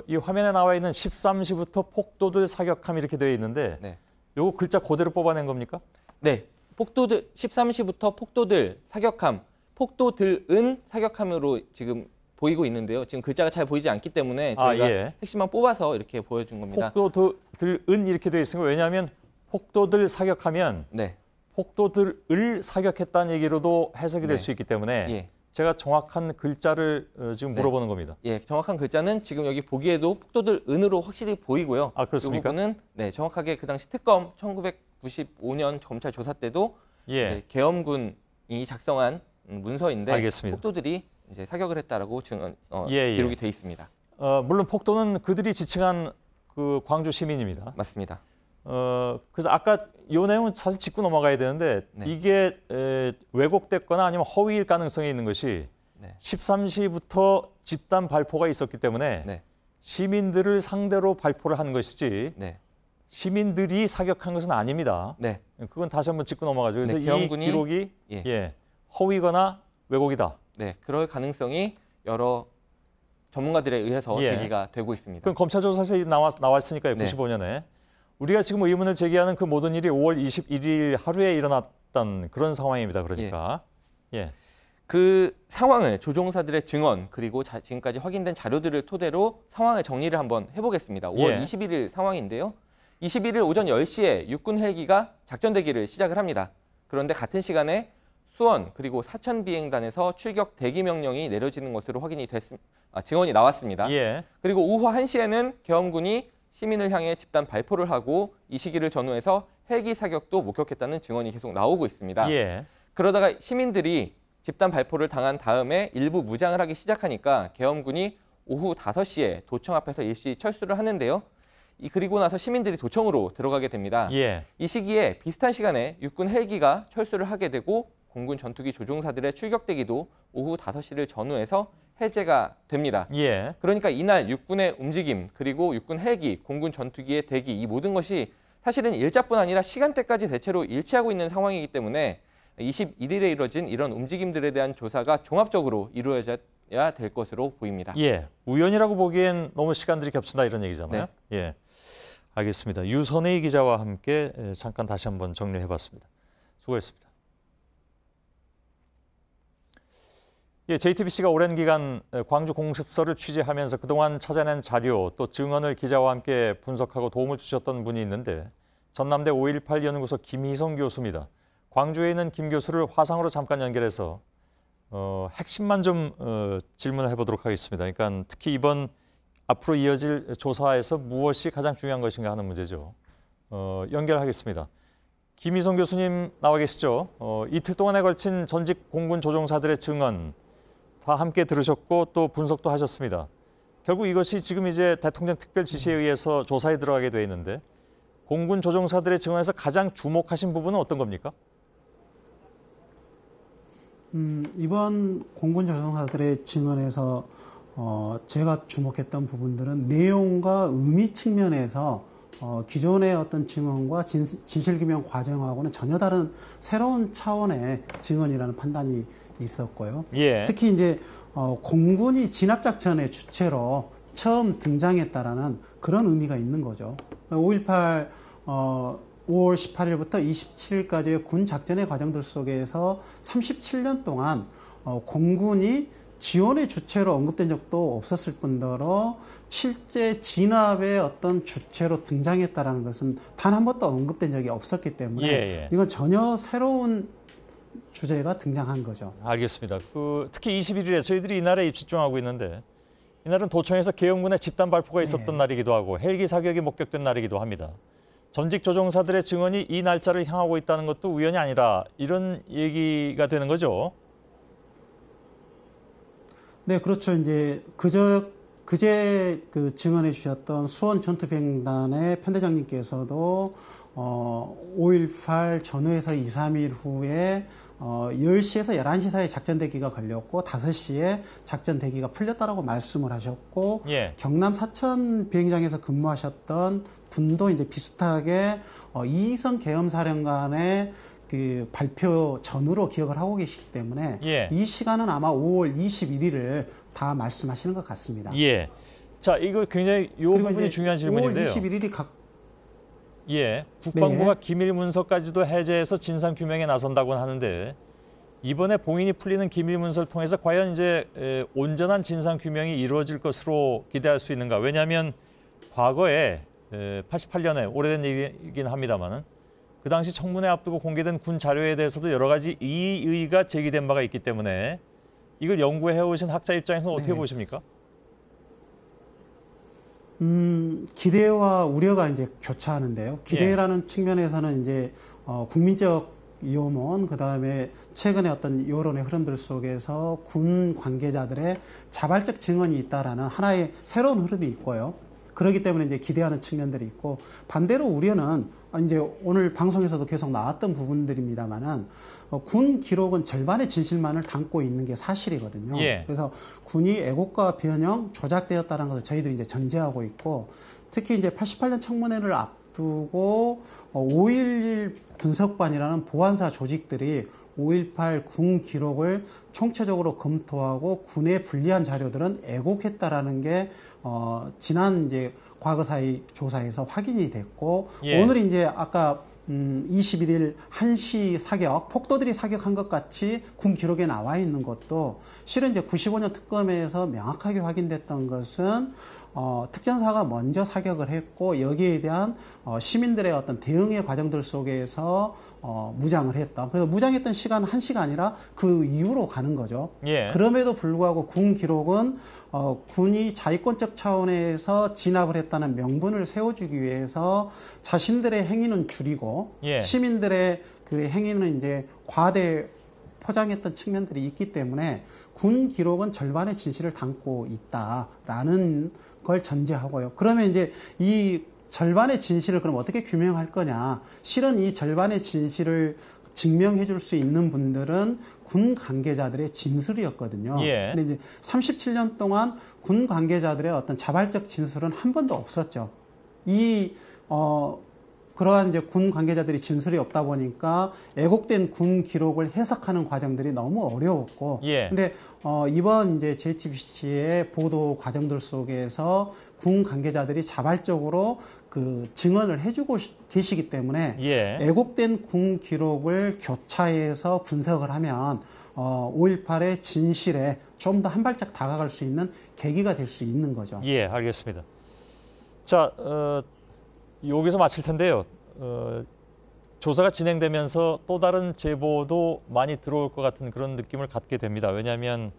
이 화면에 나와 있는 13시부터 폭도들 사격함 이렇게 되어 있는데 네. 요거 글자 그대로 뽑아낸 겁니까? 네, 폭도들 13시부터 폭도들 사격함, 폭도들은 사격함으로 지금 보이고 있는데요. 지금 글자가 잘 보이지 않기 때문에 저희가 예. 핵심만 뽑아서 이렇게 보여준 겁니다. 폭도들은 이렇게 되어 있으니까 왜냐하면 폭도들 사격하면 네. 폭도들을 사격했다는 얘기로도 해석이 될 네. 수 있기 때문에 예. 제가 정확한 글자를 지금 네. 물어보는 겁니다. 예, 정확한 글자는 지금 여기 보기에도 폭도들은으로 확실히 보이고요. 아, 그렇습니까? 이 부분은 네, 정확하게 그 당시 특검 1995년 검찰 조사 때도 예. 이제 계엄군이 작성한 문서인데 알겠습니다. 폭도들이 이제 사격을 했다라고 예. 기록이 돼 있습니다. 물론 폭도는 그들이 지칭한 그 광주 시민입니다. 맞습니다. 그래서 아까 이 내용은 사실 짚고 넘어가야 되는데 네. 이게 왜곡됐거나 아니면 허위일 가능성이 있는 것이 네. 13시부터 집단 발포가 있었기 때문에 네. 시민들을 상대로 발포를 한 것이지 네. 시민들이 사격한 것은 아닙니다. 네. 그건 다시 한번 짚고 넘어가죠. 그래서 네, 이 기록이 허위거나 왜곡이다. 네, 그럴 가능성이 여러 전문가들에 의해서 제기가 되고 있습니다. 그럼 검찰 조사에서 나왔으니까요. 네. 95년에. 우리가 지금 의문을 제기하는 그 모든 일이 5월 21일 하루에 일어났던 그런 상황입니다. 그러니까. 예. 그 상황을 조종사들의 증언 그리고 지금까지 확인된 자료들을 토대로 상황을 정리를 한번 해보겠습니다. 5월 21일 상황인데요. 21일 오전 10시에 육군 헬기가 작전 대기를 시작을 합니다. 그런데 같은 시간에 수원 그리고 사천 비행단에서 출격 대기 명령이 내려지는 것으로 증언이 나왔습니다. 예. 그리고 오후 1시에는 계엄군이 시민을 향해 집단 발포를 하고 이 시기를 전후해서 헬기 사격도 목격했다는 증언이 계속 나오고 있습니다. 예. 그러다가 시민들이 집단 발포를 당한 다음에 일부 무장을 하기 시작하니까 계엄군이 오후 5시에 도청 앞에서 일시 철수를 하는데요. 그리고 나서 시민들이 도청으로 들어가게 됩니다. 예. 이 시기에 비슷한 시간에 육군 헬기가 철수를 하게 되고 공군 전투기 조종사들의 출격 대기도 오후 5시를 전후해서 해제가 됩니다. 예. 그러니까 이날 육군의 움직임 그리고 육군 헬기, 공군 전투기의 대기 이 모든 것이 사실은 일자뿐 아니라 시간대까지 대체로 일치하고 있는 상황이기 때문에 21일에 이뤄진 이런 움직임들에 대한 조사가 종합적으로 이루어져야 될 것으로 보입니다. 예. 우연이라고 보기엔 너무 시간들이 겹친다 이런 얘기잖아요. 네. 예. 알겠습니다. 유선희 기자와 함께 잠깐 다시 한번 정리해봤습니다. 수고했습니다. 예, JTBC가 오랜 기간 광주 공습서를 취재하면서 그동안 찾아낸 자료 또 증언을 기자와 함께 분석하고 도움을 주셨던 분이 있는데 전남대 5.18 연구소 김희성 교수입니다. 광주에 있는 김 교수를 화상으로 잠깐 연결해서 핵심만 좀 질문을 해보도록 하겠습니다. 그러니까 특히 이번 앞으로 이어질 조사에서 무엇이 가장 중요한 것인가 하는 문제죠. 연결하겠습니다. 김희성 교수님 나와 계시죠? 이틀 동안에 걸친 전직 공군 조종사들의 증언 다 함께 들으셨고 또 분석도 하셨습니다. 결국 이것이 지금 이제 대통령 특별 지시에 의해서 조사에 들어가게 돼 있는데 공군 조종사들의 증언에서 가장 주목하신 부분은 어떤 겁니까? 이번 공군 조종사들의 증언에서 제가 주목했던 부분들은 내용과 의미 측면에서 기존의 어떤 증언과 진실규명 과정하고는 전혀 다른 새로운 차원의 증언이라는 판단이 있었고요. 예. 특히 이제 공군이 진압작전의 주체로 처음 등장했다라는 그런 의미가 있는 거죠. 5.18 5월 18일부터 27일까지의 군 작전의 과정들 속에서 37년 동안 공군이 지원의 주체로 언급된 적도 없었을 뿐더러 실제 진압의 어떤 주체로 등장했다라는 것은 단 한 번도 언급된 적이 없었기 때문에 이건 전혀 새로운 주제가 등장한 거죠. 알겠습니다. 특히 21일에 저희들이 이날에 집중하고 있는데 이날은 도청에서 계엄군의 집단 발포가 있었던 날이기도 하고 헬기 사격이 목격된 날이기도 합니다. 전직 조종사들의 증언이 이 날짜를 향하고 있다는 것도 우연이 아니라 이런 얘기가 되는 거죠. 네, 그렇죠. 이제 그제 그 증언해 주셨던 수원 전투병단의 편대장님께서도 5.18 전후에서 2, 3일 후에 10시에서 11시 사이에 작전 대기가 걸렸고 5시에 작전 대기가 풀렸다라고 말씀을 하셨고 경남 사천 비행장에서 근무하셨던 분도 이제 비슷하게 이희성 계엄사령관의 그 발표 전후로 기억을 하고 계시기 때문에 이 시간은 아마 5월 21일을 다 말씀하시는 것 같습니다. 자, 이거 굉장히 이 부분이 중요한 질문인데요. 5월 21일이 국방부가 기밀 문서까지도 해제해서 진상 규명에 나선다고는 하는데 이번에 봉인이 풀리는 기밀 문서를 통해서 과연 이제 온전한 진상 규명이 이루어질 것으로 기대할 수 있는가? 왜냐하면 과거에 88년에 오래된 얘기긴 합니다만은 그 당시 청문회 앞두고 공개된 군 자료에 대해서도 여러 가지 이의가 제기된 바가 있기 때문에 이걸 연구해 오신 학자 입장에서는 어떻게 보십니까? 기대와 우려가 이제 교차하는데요. 기대라는 측면에서는 이제 국민적 요문, 그다음에 최근에 어떤 여론의 흐름들 속에서 군 관계자들의 자발적 증언이 있다라는 하나의 새로운 흐름이 있고요. 그렇기 때문에 이제 기대하는 측면들이 있고 반대로 우려는 이제 오늘 방송에서도 계속 나왔던 부분들입니다만은 군 기록은 절반의 진실만을 담고 있는 게 사실이거든요. 그래서 군이 애국가 변형 조작되었다는 것을 저희들이 이제 전제하고 있고 특히 이제 88년 청문회를 앞두고 5.11 분석반이라는 보안사 조직들이 5.18 군 기록을 총체적으로 검토하고 군에 불리한 자료들은 애곡했다라는 게 지난 이제 과거사의 조사에서 확인이 됐고 오늘 이제 아까 21일 1시 사격, 폭도들이 사격한 것 같이 군 기록에 나와 있는 것도 실은 이제 95년 특검에서 명확하게 확인됐던 것은 특전사가 먼저 사격을 했고 여기에 대한 시민들의 어떤 대응의 과정들 속에서 무장을 했다. 그래서 무장했던 시간 1시가 아니라 그 이후로 가는 거죠. 그럼에도 불구하고 군 기록은 군이 자위권적 차원에서 진압을 했다는 명분을 세워주기 위해서 자신들의 행위는 줄이고 시민들의 그 행위는 이제 과대 포장했던 측면들이 있기 때문에 군 기록은 절반의 진실을 담고 있다라는 걸 전제하고요. 그러면 이제 이 절반의 진실을 그럼 어떻게 규명할 거냐? 실은 이 절반의 진실을 증명해 줄 수 있는 분들은 군 관계자들의 진술이었거든요. 근데 이제 37년 동안 군 관계자들의 어떤 자발적 진술은 한 번도 없었죠. 그러한 이제 군 관계자들이 진술이 없다 보니까 애곡된 군 기록을 해석하는 과정들이 너무 어려웠고, 근데 이번 이제 JTBC의 보도 과정들 속에서 군 관계자들이 자발적으로 그 증언을 해주고 계시기 때문에 애곡된 군 기록을 교차해서 분석을 하면 5.18의 진실에 좀 더 한 발짝 다가갈 수 있는 계기가 될 수 있는 거죠. 알겠습니다. 자, 여기서 마칠 텐데요. 조사가 진행되면서 또 다른 제보도 많이 들어올 것 같은 그런 느낌을 갖게 됩니다. 왜냐하면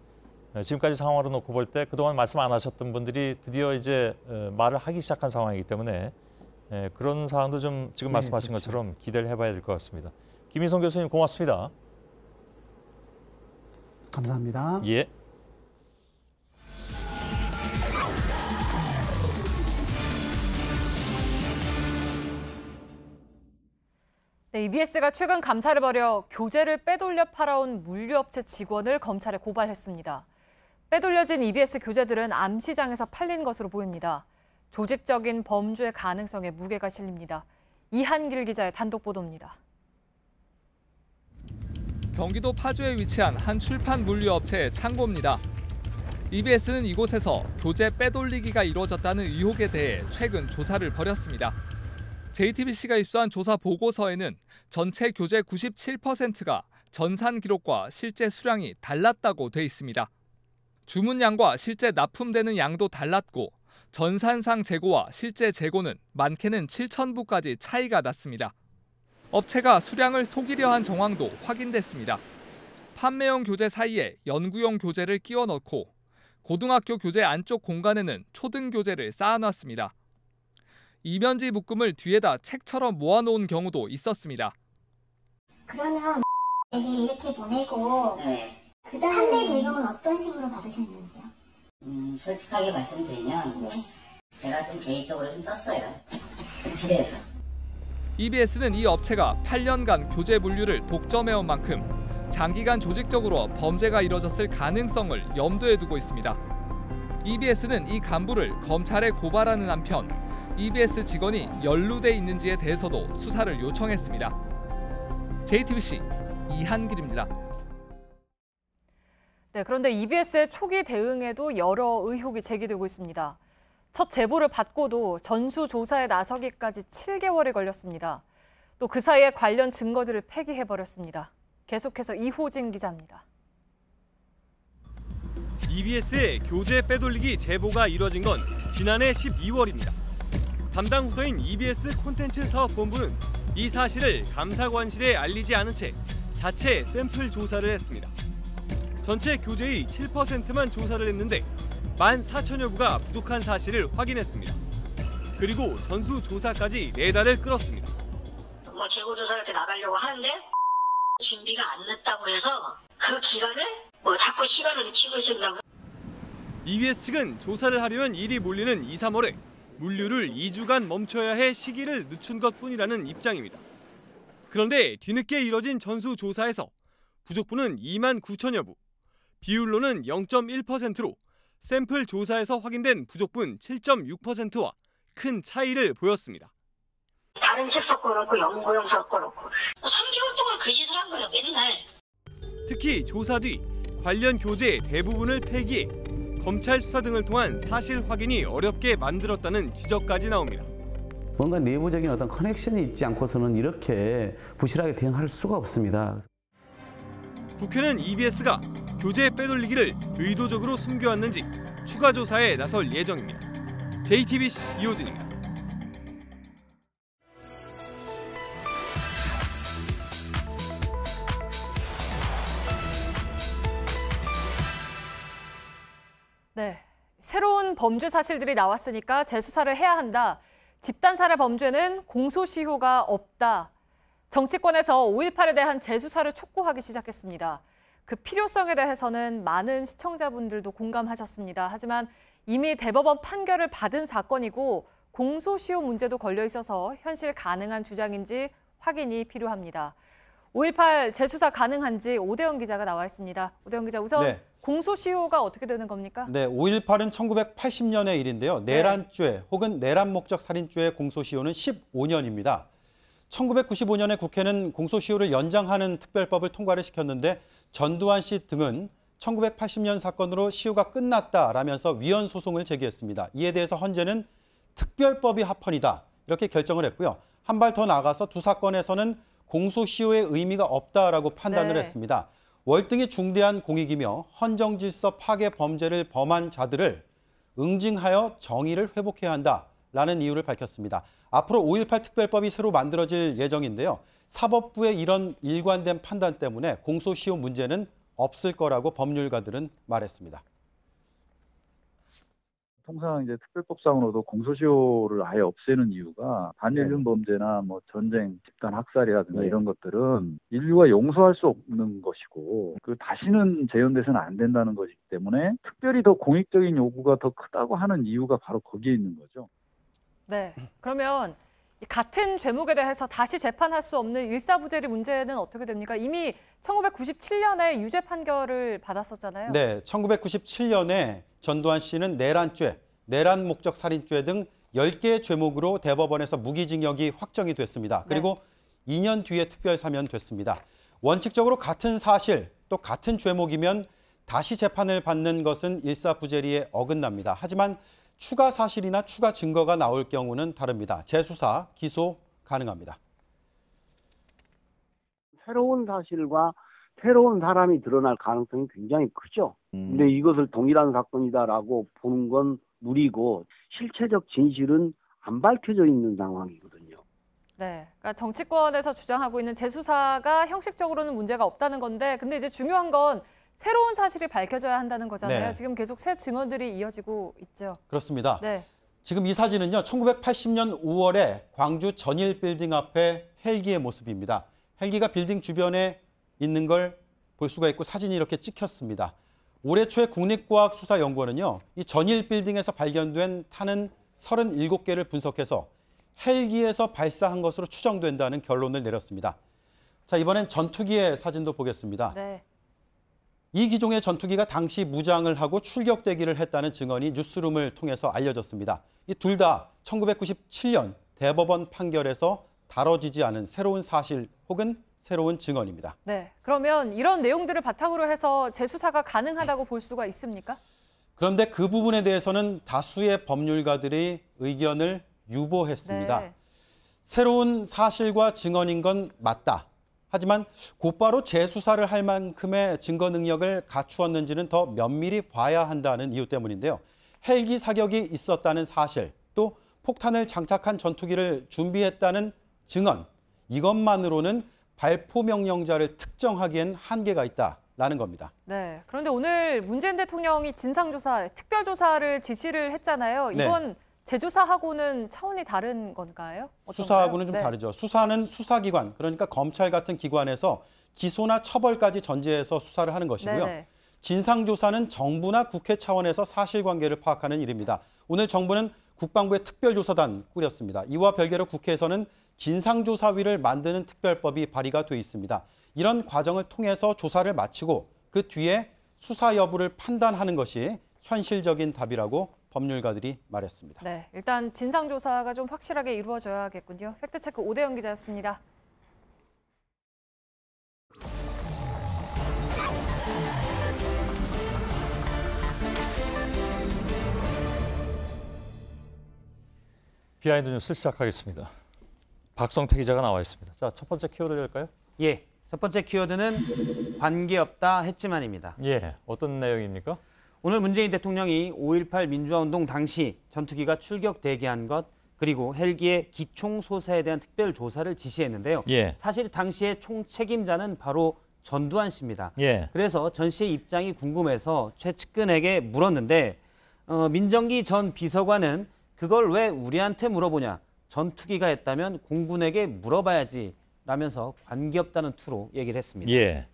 지금까지 상황으로 놓고 볼 때 그동안 말씀 안 하셨던 분들이 드디어 이제 말을 하기 시작한 상황이기 때문에 그런 사항도 좀 지금 말씀하신 것처럼 기대를 해봐야 될 것 같습니다. 김희성 교수님 고맙습니다. 감사합니다. EBS가 최근 감사를 벌여 교재를 빼돌려 팔아온 물류업체 직원을 검찰에 고발했습니다. 빼돌려진 EBS 교재들은 암시장에서 팔린 것으로 보입니다. 조직적인 범죄의 가능성에 무게가 실립니다. 이한길 기자의 단독 보도입니다. 경기도 파주에 위치한 한 출판 물류업체의 창고입니다. EBS는 이곳에서 교재 빼돌리기가 이루어졌다는 의혹에 대해 최근 조사를 벌였습니다. JTBC가 입수한 조사 보고서에는 전체 교재 97%가 전산 기록과 실제 수량이 달랐다고 돼 있습니다. 주문량과 실제 납품되는 양도 달랐고 전산상 재고와 실제 재고는 많게는 7,000부까지 차이가 났습니다. 업체가 수량을 속이려 한 정황도 확인됐습니다. 판매용 교재 사이에 연구용 교재를 끼워 넣고 고등학교 교재 안쪽 공간에는 초등 교재를 쌓아놨습니다. 이면지 묶음을 뒤에다 책처럼 모아놓은 경우도 있었습니다. 그러면 여기 이렇게 보내고 그 다음에 판매 대금은 어떤 식으로 받으셨는지요? 솔직하게 말씀드리면 제가 좀 개인적으로 좀 썼어요. 좀 필요해서. EBS는 이 업체가 8년간 교재 물류를 독점해온 만큼 장기간 조직적으로 범죄가 이뤄졌을 가능성을 염두에 두고 있습니다. EBS는 이 간부를 검찰에 고발하는 한편 EBS 직원이 연루돼 있는지에 대해서도 수사를 요청했습니다. JTBC 이한길입니다. 네, 그런데 EBS의 초기 대응에도 여러 의혹이 제기되고 있습니다. 첫 제보를 받고도 전수조사에 나서기까지 7개월이 걸렸습니다. 또 그 사이에 관련 증거들을 폐기해버렸습니다. 계속해서 이호진 기자입니다. EBS의 교재 빼돌리기 제보가 이뤄진 건 지난해 12월입니다. 담당 부서인 EBS 콘텐츠 사업본부는 이 사실을 감사관실에 알리지 않은 채 자체 샘플 조사를 했습니다. 전체 교재의 7%만 조사를 했는데 14,000여 부가 부족한 사실을 확인했습니다. 그리고 전수조사까지 4달을 끌었습니다. 재고조사를 이렇게 나가려고 하는데 준비가 안 됐다고 해서 그 기간을 자꾸 시간을 늦추고 있습니다. EBS 측은 조사를 하려면 일이 몰리는 2, 3월에 물류를 2주간 멈춰야 해 시기를 늦춘 것뿐이라는 입장입니다. 그런데 뒤늦게 이뤄진 전수조사에서 부족분은 29,000여 부, 비율로는 0.1%로 샘플 조사에서 확인된 부족분 7.6%와 큰 차이를 보였습니다. 다른 책 섞어놓고 연구용 섞어놓고 3개월 동안 그 짓을 한 거예요, 맨날. 특히 조사 뒤 관련 교재 대부분을 폐기해 검찰 수사 등을 통한 사실 확인이 어렵게 만들었다는 지적까지 나옵니다. 뭔가 내부적인 어떤 커넥션이 있지 않고서는 이렇게 부실하게 대응할 수가 없습니다. 국회는 EBS가 교재 빼돌리기를 의도적으로 숨겨왔는지 추가 조사에 나설 예정입니다. JTBC 이호진입니다. 네, 새로운 범죄 사실들이 나왔으니까 재수사를 해야 한다. 집단 살해 범죄는 공소시효가 없다. 정치권에서 5.18에 대한 재수사를 촉구하기 시작했습니다. 그 필요성에 대해서는 많은 시청자분들도 공감하셨습니다. 하지만 이미 대법원 판결을 받은 사건이고 공소시효 문제도 걸려 있어서 현실 가능한 주장인지 확인이 필요합니다. 5.18 재수사 가능한지 오대영 기자가 나와 있습니다. 오대영 기자, 우선 공소시효가 어떻게 되는 겁니까? 네, 5.18은 1980년의 일인데요. 내란죄 혹은 내란 목적 살인죄의 공소시효는 15년입니다. 1995년에 국회는 공소시효를 연장하는 특별법을 통과를 시켰는데 전두환 씨 등은 1980년 사건으로 시효가 끝났다라면서 위헌 소송을 제기했습니다. 이에 대해서 헌재는 특별법이 합헌이다 이렇게 결정을 했고요. 한 발 더 나아가서 두 사건에서는 공소시효의 의미가 없다라고 판단을 했습니다. 월등히 중대한 공익이며 헌정질서 파괴 범죄를 범한 자들을 응징하여 정의를 회복해야 한다라는 이유를 밝혔습니다. 앞으로 5.18 특별법이 새로 만들어질 예정인데요. 사법부의 이런 일관된 판단 때문에 공소시효 문제는 없을 거라고 법률가들은 말했습니다. 통상 이제 특별법상으로도 공소시효를 아예 없애는 이유가 반인륜 범죄나 뭐 전쟁, 집단 학살이라든가 이런 것들은 인류가 용서할 수 없는 것이고 그 다시는 재현돼서는 안 된다는 것이기 때문에 특별히 더 공익적인 요구가 더 크다고 하는 이유가 바로 거기에 있는 거죠. 네, 그러면 같은 죄목에 대해서 다시 재판할 수 없는 일사부재리 문제는 어떻게 됩니까? 이미 1997년에 유죄 판결을 받았었잖아요. 네, 1997년에 전두환 씨는 내란죄, 내란 목적 살인죄 등 10개의 죄목으로 대법원에서 무기징역이 확정이 됐습니다. 그리고 2년 뒤에 특별 사면됐습니다. 원칙적으로 같은 사실, 또 같은 죄목이면 다시 재판을 받는 것은 일사부재리에 어긋납니다. 하지만 추가 사실이나 추가 증거가 나올 경우는 다릅니다. 재수사, 기소 가능합니다. 새로운 사실과 새로운 사람이 드러날 가능성이 굉장히 크죠. 근데 이것을 동일한 사건이다라고 보는 건 무리고 실체적 진실은 안 밝혀져 있는 상황이거든요. 네, 그러니까 정치권에서 주장하고 있는 재수사가 형식적으로는 문제가 없다는 건데 근데 이제 중요한 건 새로운 사실이 밝혀져야 한다는 거잖아요. 네. 지금 계속 새 증언들이 이어지고 있죠. 그렇습니다. 네. 지금 이 사진은요, 1980년 5월에 광주 전일 빌딩 앞에 헬기의 모습입니다. 헬기가 빌딩 주변에 있는 걸 볼 수가 있고 사진이 이렇게 찍혔습니다. 올해 초에 국립과학수사연구원은요, 이 전일 빌딩에서 발견된 탄은 37개를 분석해서 헬기에서 발사한 것으로 추정된다는 결론을 내렸습니다. 자, 이번엔 전투기의 사진도 보겠습니다. 네. 이 기종의 전투기가 당시 무장을 하고 출격 대기를 했다는 증언이 뉴스룸을 통해서 알려졌습니다. 이 둘 다 1997년 대법원 판결에서 다뤄지지 않은 새로운 사실 혹은 새로운 증언입니다. 네. 그러면 이런 내용들을 바탕으로 해서 재수사가 가능하다고 볼 수가 있습니까? 그런데 그 부분에 대해서는 다수의 법률가들이 의견을 유보했습니다. 네. 새로운 사실과 증언인 건 맞다. 하지만 곧바로 재수사를 할 만큼의 증거 능력을 갖추었는지는 더 면밀히 봐야 한다는 이유 때문인데요. 헬기 사격이 있었다는 사실, 또 폭탄을 장착한 전투기를 준비했다는 증언, 이것만으로는 발포 명령자를 특정하기엔 한계가 있다라는 겁니다. 네. 그런데 오늘 문재인 대통령이 진상조사, 특별조사를 지시를 했잖아요. 이건 네. 재조사하고는 차원이 다른 건가요? 어떤가요? 수사하고는 좀 네. 다르죠. 수사는 수사기관, 그러니까 검찰 같은 기관에서 기소나 처벌까지 전제해서 수사를 하는 것이고요. 네네. 진상조사는 정부나 국회 차원에서 사실관계를 파악하는 일입니다. 오늘 정부는 국방부의 특별조사단 꾸렸습니다. 이와 별개로 국회에서는 진상조사위를 만드는 특별법이 발의가 돼 있습니다. 이런 과정을 통해서 조사를 마치고 그 뒤에 수사 여부를 판단하는 것이 현실적인 답이라고 법률가들이 말했습니다. 네, 일단 진상조사가 좀 확실하게 이루어져야겠군요. 팩트체크 오대영 기자였습니다. 비하인드 뉴스 시작하겠습니다. 박성태 기자가 나와 있습니다. 자, 첫 번째 키워드 될까요? 예, 첫 번째 키워드는 관계없다 했지만입니다. 예, 어떤 내용입니까? 오늘 문재인 대통령이 5.18 민주화운동 당시 전투기가 출격 대기한 것, 그리고 헬기의 기총 소사에 대한 특별 조사를 지시했는데요. 예. 사실 당시의 총책임자는 바로 전두환 씨입니다. 예. 그래서 전 씨의 입장이 궁금해서 최측근에게 물었는데 민정기 전 비서관은 그걸 왜 우리한테 물어보냐? 전투기가 했다면 공군에게 물어봐야지 라면서 관계없다는 투로 얘기를 했습니다. 예,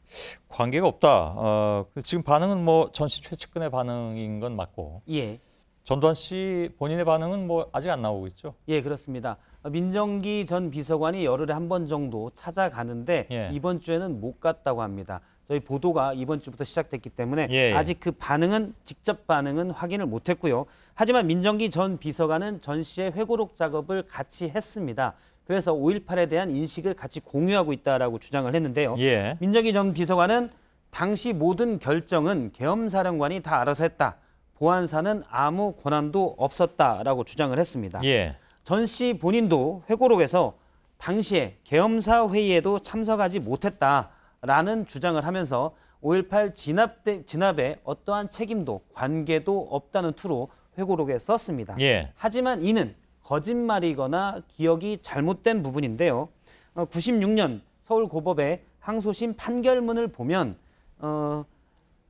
관계가 없다. 지금 반응은 뭐 전 씨 최측근의 반응인 건 맞고. 예. 전두환 씨 본인의 반응은 뭐 아직 안 나오고 있죠? 예, 그렇습니다. 민정기 전 비서관이 열흘에 한 번 정도 찾아가는데 예. 이번 주에는 못 갔다고 합니다. 저희 보도가 이번 주부터 시작됐기 때문에 예. 아직 그 반응은 직접 반응은 확인을 못했고요. 하지만 민정기 전 비서관은 전 씨의 회고록 작업을 같이 했습니다. 그래서 5.18에 대한 인식을 같이 공유하고 있다라고 주장을 했는데요. 예. 민정기 전 비서관은 당시 모든 결정은 계엄사령관이 다 알아서 했다. 보안사는 아무 권한도 없었다라고 주장을 했습니다. 예. 전 씨 본인도 회고록에서 당시에 계엄사 회의에도 참석하지 못했다라는 주장을 하면서 5.18 진압에 어떠한 책임도 관계도 없다는 투로 회고록에 썼습니다. 예. 하지만 이는 거짓말이거나 기억이 잘못된 부분인데요. 96년 서울고법의 항소심 판결문을 보면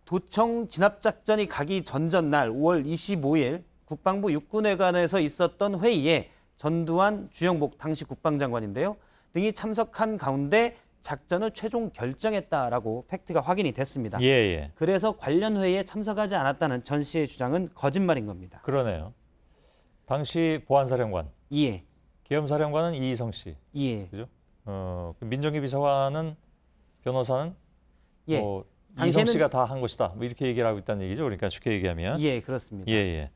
도청 진압작전이 가기 전전날 5월 25일 국방부 육군회관에서 있었던 회의에 전두환, 주영복 당시 국방장관인데요. 등이 참석한 가운데 작전을 최종 결정했다라고 팩트가 확인이 됐습니다. 예. 그래서 관련 회의에 참석하지 않았다는 전 씨의 주장은 거짓말인 겁니다. 그러네요. 당시 보안사령관. 예. 계엄사령관은 이희성 씨. 예. 그죠? 민정기 비서관은 변호사는 예. 뭐 이희성 씨가 다 한 것이다. 뭐 이렇게 얘기를 하고 있다는 얘기죠. 그러니까 쉽게 얘기하면. 예, 그렇습니다. 예.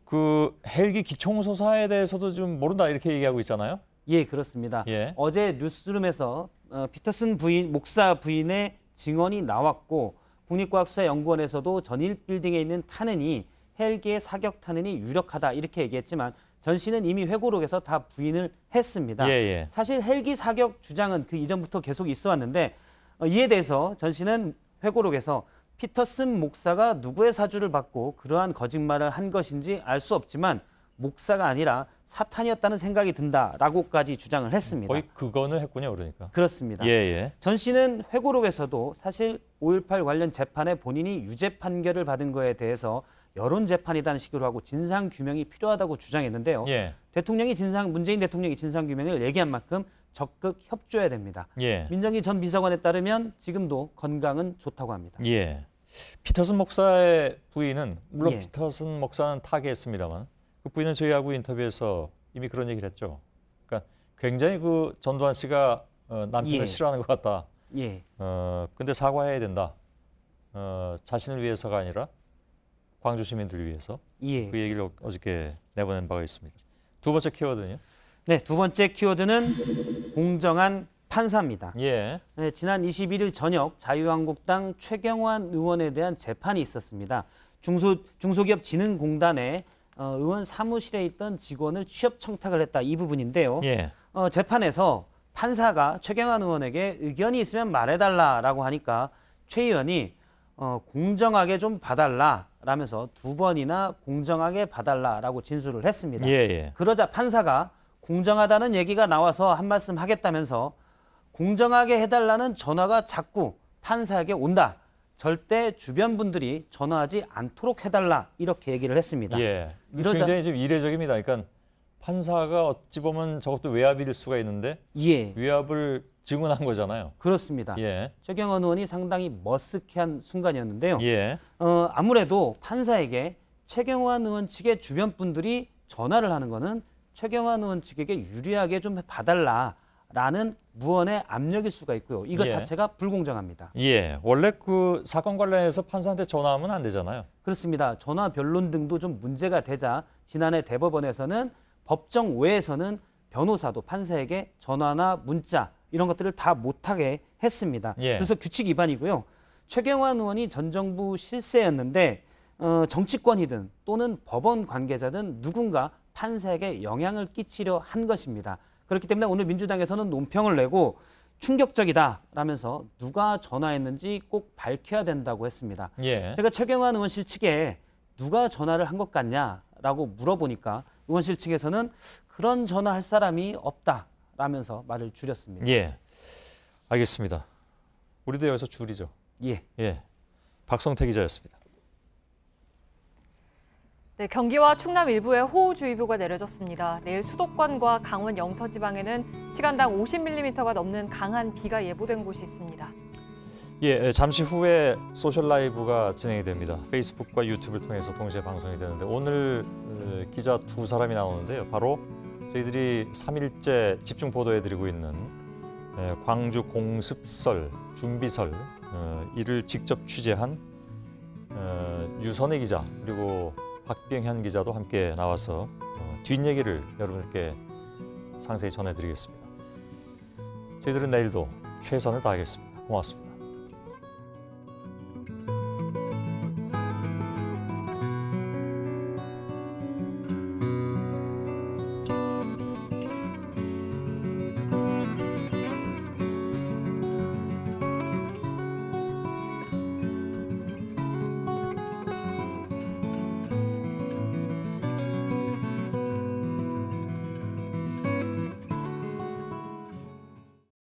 그 헬기 기총소사에 대해서도 좀 모른다 이렇게 얘기하고 있잖아요. 예, 그렇습니다. 예. 어제 뉴스룸에서 피터슨 목사 부인의 증언이 나왔고 국립과학수사연구원에서도 전일 빌딩에 있는 탄은이 헬기의 사격 탄은이 유력하다 이렇게 얘기했지만 전 씨는 이미 회고록에서 다 부인을 했습니다. 예. 사실 헬기 사격 주장은 그 이전부터 계속 있어 왔는데 이에 대해서 전 씨는 회고록에서 피터슨 목사가 누구의 사주를 받고 그러한 거짓말을 한 것인지 알 수 없지만 목사가 아니라 사탄이었다는 생각이 든다라고까지 주장을 했습니다. 거의 그거는 했군요, 그러니까. 그렇습니다. 예. 전 씨는 회고록에서도 사실 5.18 관련 재판에 본인이 유죄 판결을 받은 거에 대해서 여론 재판이라는 식으로 하고 진상 규명이 필요하다고 주장했는데요. 예. 문재인 대통령이 진상 규명을 얘기한 만큼 적극 협조해야 됩니다. 예. 민정기 전 비서관에 따르면 지금도 건강은 좋다고 합니다. 예. 피터슨 목사의 부인은 물론 예. 피터슨 목사는 타계했습니다만 그 부인은 저희하고 인터뷰에서 이미 그런 얘기를 했죠. 그러니까 굉장히 그 전두환 씨가 남편을 예. 싫어하는 것 같다. 예. 근데 사과해야 된다. 자신을 위해서가 아니라 광주 시민들을 위해서. 예. 그 얘기를 어저께 내보낸 바가 있습니다. 두 번째 키워드는요? 네, 두 번째 키워드는 공정한 판사입니다. 예. 네, 지난 21일 저녁 자유한국당 최경환 의원에 대한 재판이 있었습니다. 중소기업진흥공단의 의원 사무실에 있던 직원을 취업 청탁을 했다 이 부분인데요. 예. 재판에서 판사가 최경환 의원에게 의견이 있으면 말해달라라고 하니까 최 의원이 공정하게 좀 봐달라라면서 두 번이나 공정하게 봐달라라고 진술을 했습니다. 예. 그러자 판사가 공정하다는 얘기가 나와서 한 말씀 하겠다면서 공정하게 해달라는 전화가 자꾸 판사에게 온다. 절대 주변 분들이 전화하지 않도록 해달라 이렇게 얘기를 했습니다. 예. 굉장히 좀 이례적입니다. 그러니까 판사가 어찌 보면 저것도 외압일 수가 있는데 예. 외압을 증언한 거잖아요. 그렇습니다. 예. 최경환 의원이 상당히 머쓱한 순간이었는데요. 예. 아무래도 판사에게 최경환 의원 측의 주변 분들이 전화를 하는 거는 최경환 의원 측에게 유리하게 좀 봐달라라는 무언의 압력일 수가 있고요. 이것 예. 자체가 불공정합니다. 예. 원래 그 사건 관련해서 판사한테 전화하면 안 되잖아요. 그렇습니다. 전화 변론 등도 좀 문제가 되자 지난해 대법원에서는 법정 외에서는 변호사도 판사에게 전화나 문자 이런 것들을 다 못하게 했습니다. 예. 그래서 규칙 위반이고요. 최경환 의원이 전 정부 실세였는데 정치권이든 또는 법원 관계자든 누군가 판사에게 영향을 끼치려 한 것입니다. 그렇기 때문에 오늘 민주당에서는 논평을 내고 충격적이다라면서 누가 전화했는지 꼭 밝혀야 된다고 했습니다. 예. 제가 최경환 의원실 측에 누가 전화를 한 것 같냐라고 물어보니까 의원실 측에서는 그런 전화할 사람이 없다라면서 말을 줄였습니다. 예. 알겠습니다. 우리도 여기서 줄이죠. 예. 박성태 기자였습니다. 네, 경기와 충남 일부에 호우주의보가 내려졌습니다. 내일 수도권과 강원 영서 지방에는 시간당 50mm가 넘는 강한 비가 예보된 곳이 있습니다. 예, 잠시 후에 소셜 라이브가 진행이 됩니다. 페이스북과 유튜브를 통해서 동시에 방송이 되는데 오늘 기자 두 사람이 나오는데요. 바로 저희들이 3일째 집중 보도해드리고 있는 광주 공습설, 준비설 이를 직접 취재한 유선혜 기자 그리고 박병현 기자도 함께 나와서 뒷얘기를 여러분께 상세히 전해드리겠습니다. 저희들은 내일도 최선을 다하겠습니다. 고맙습니다.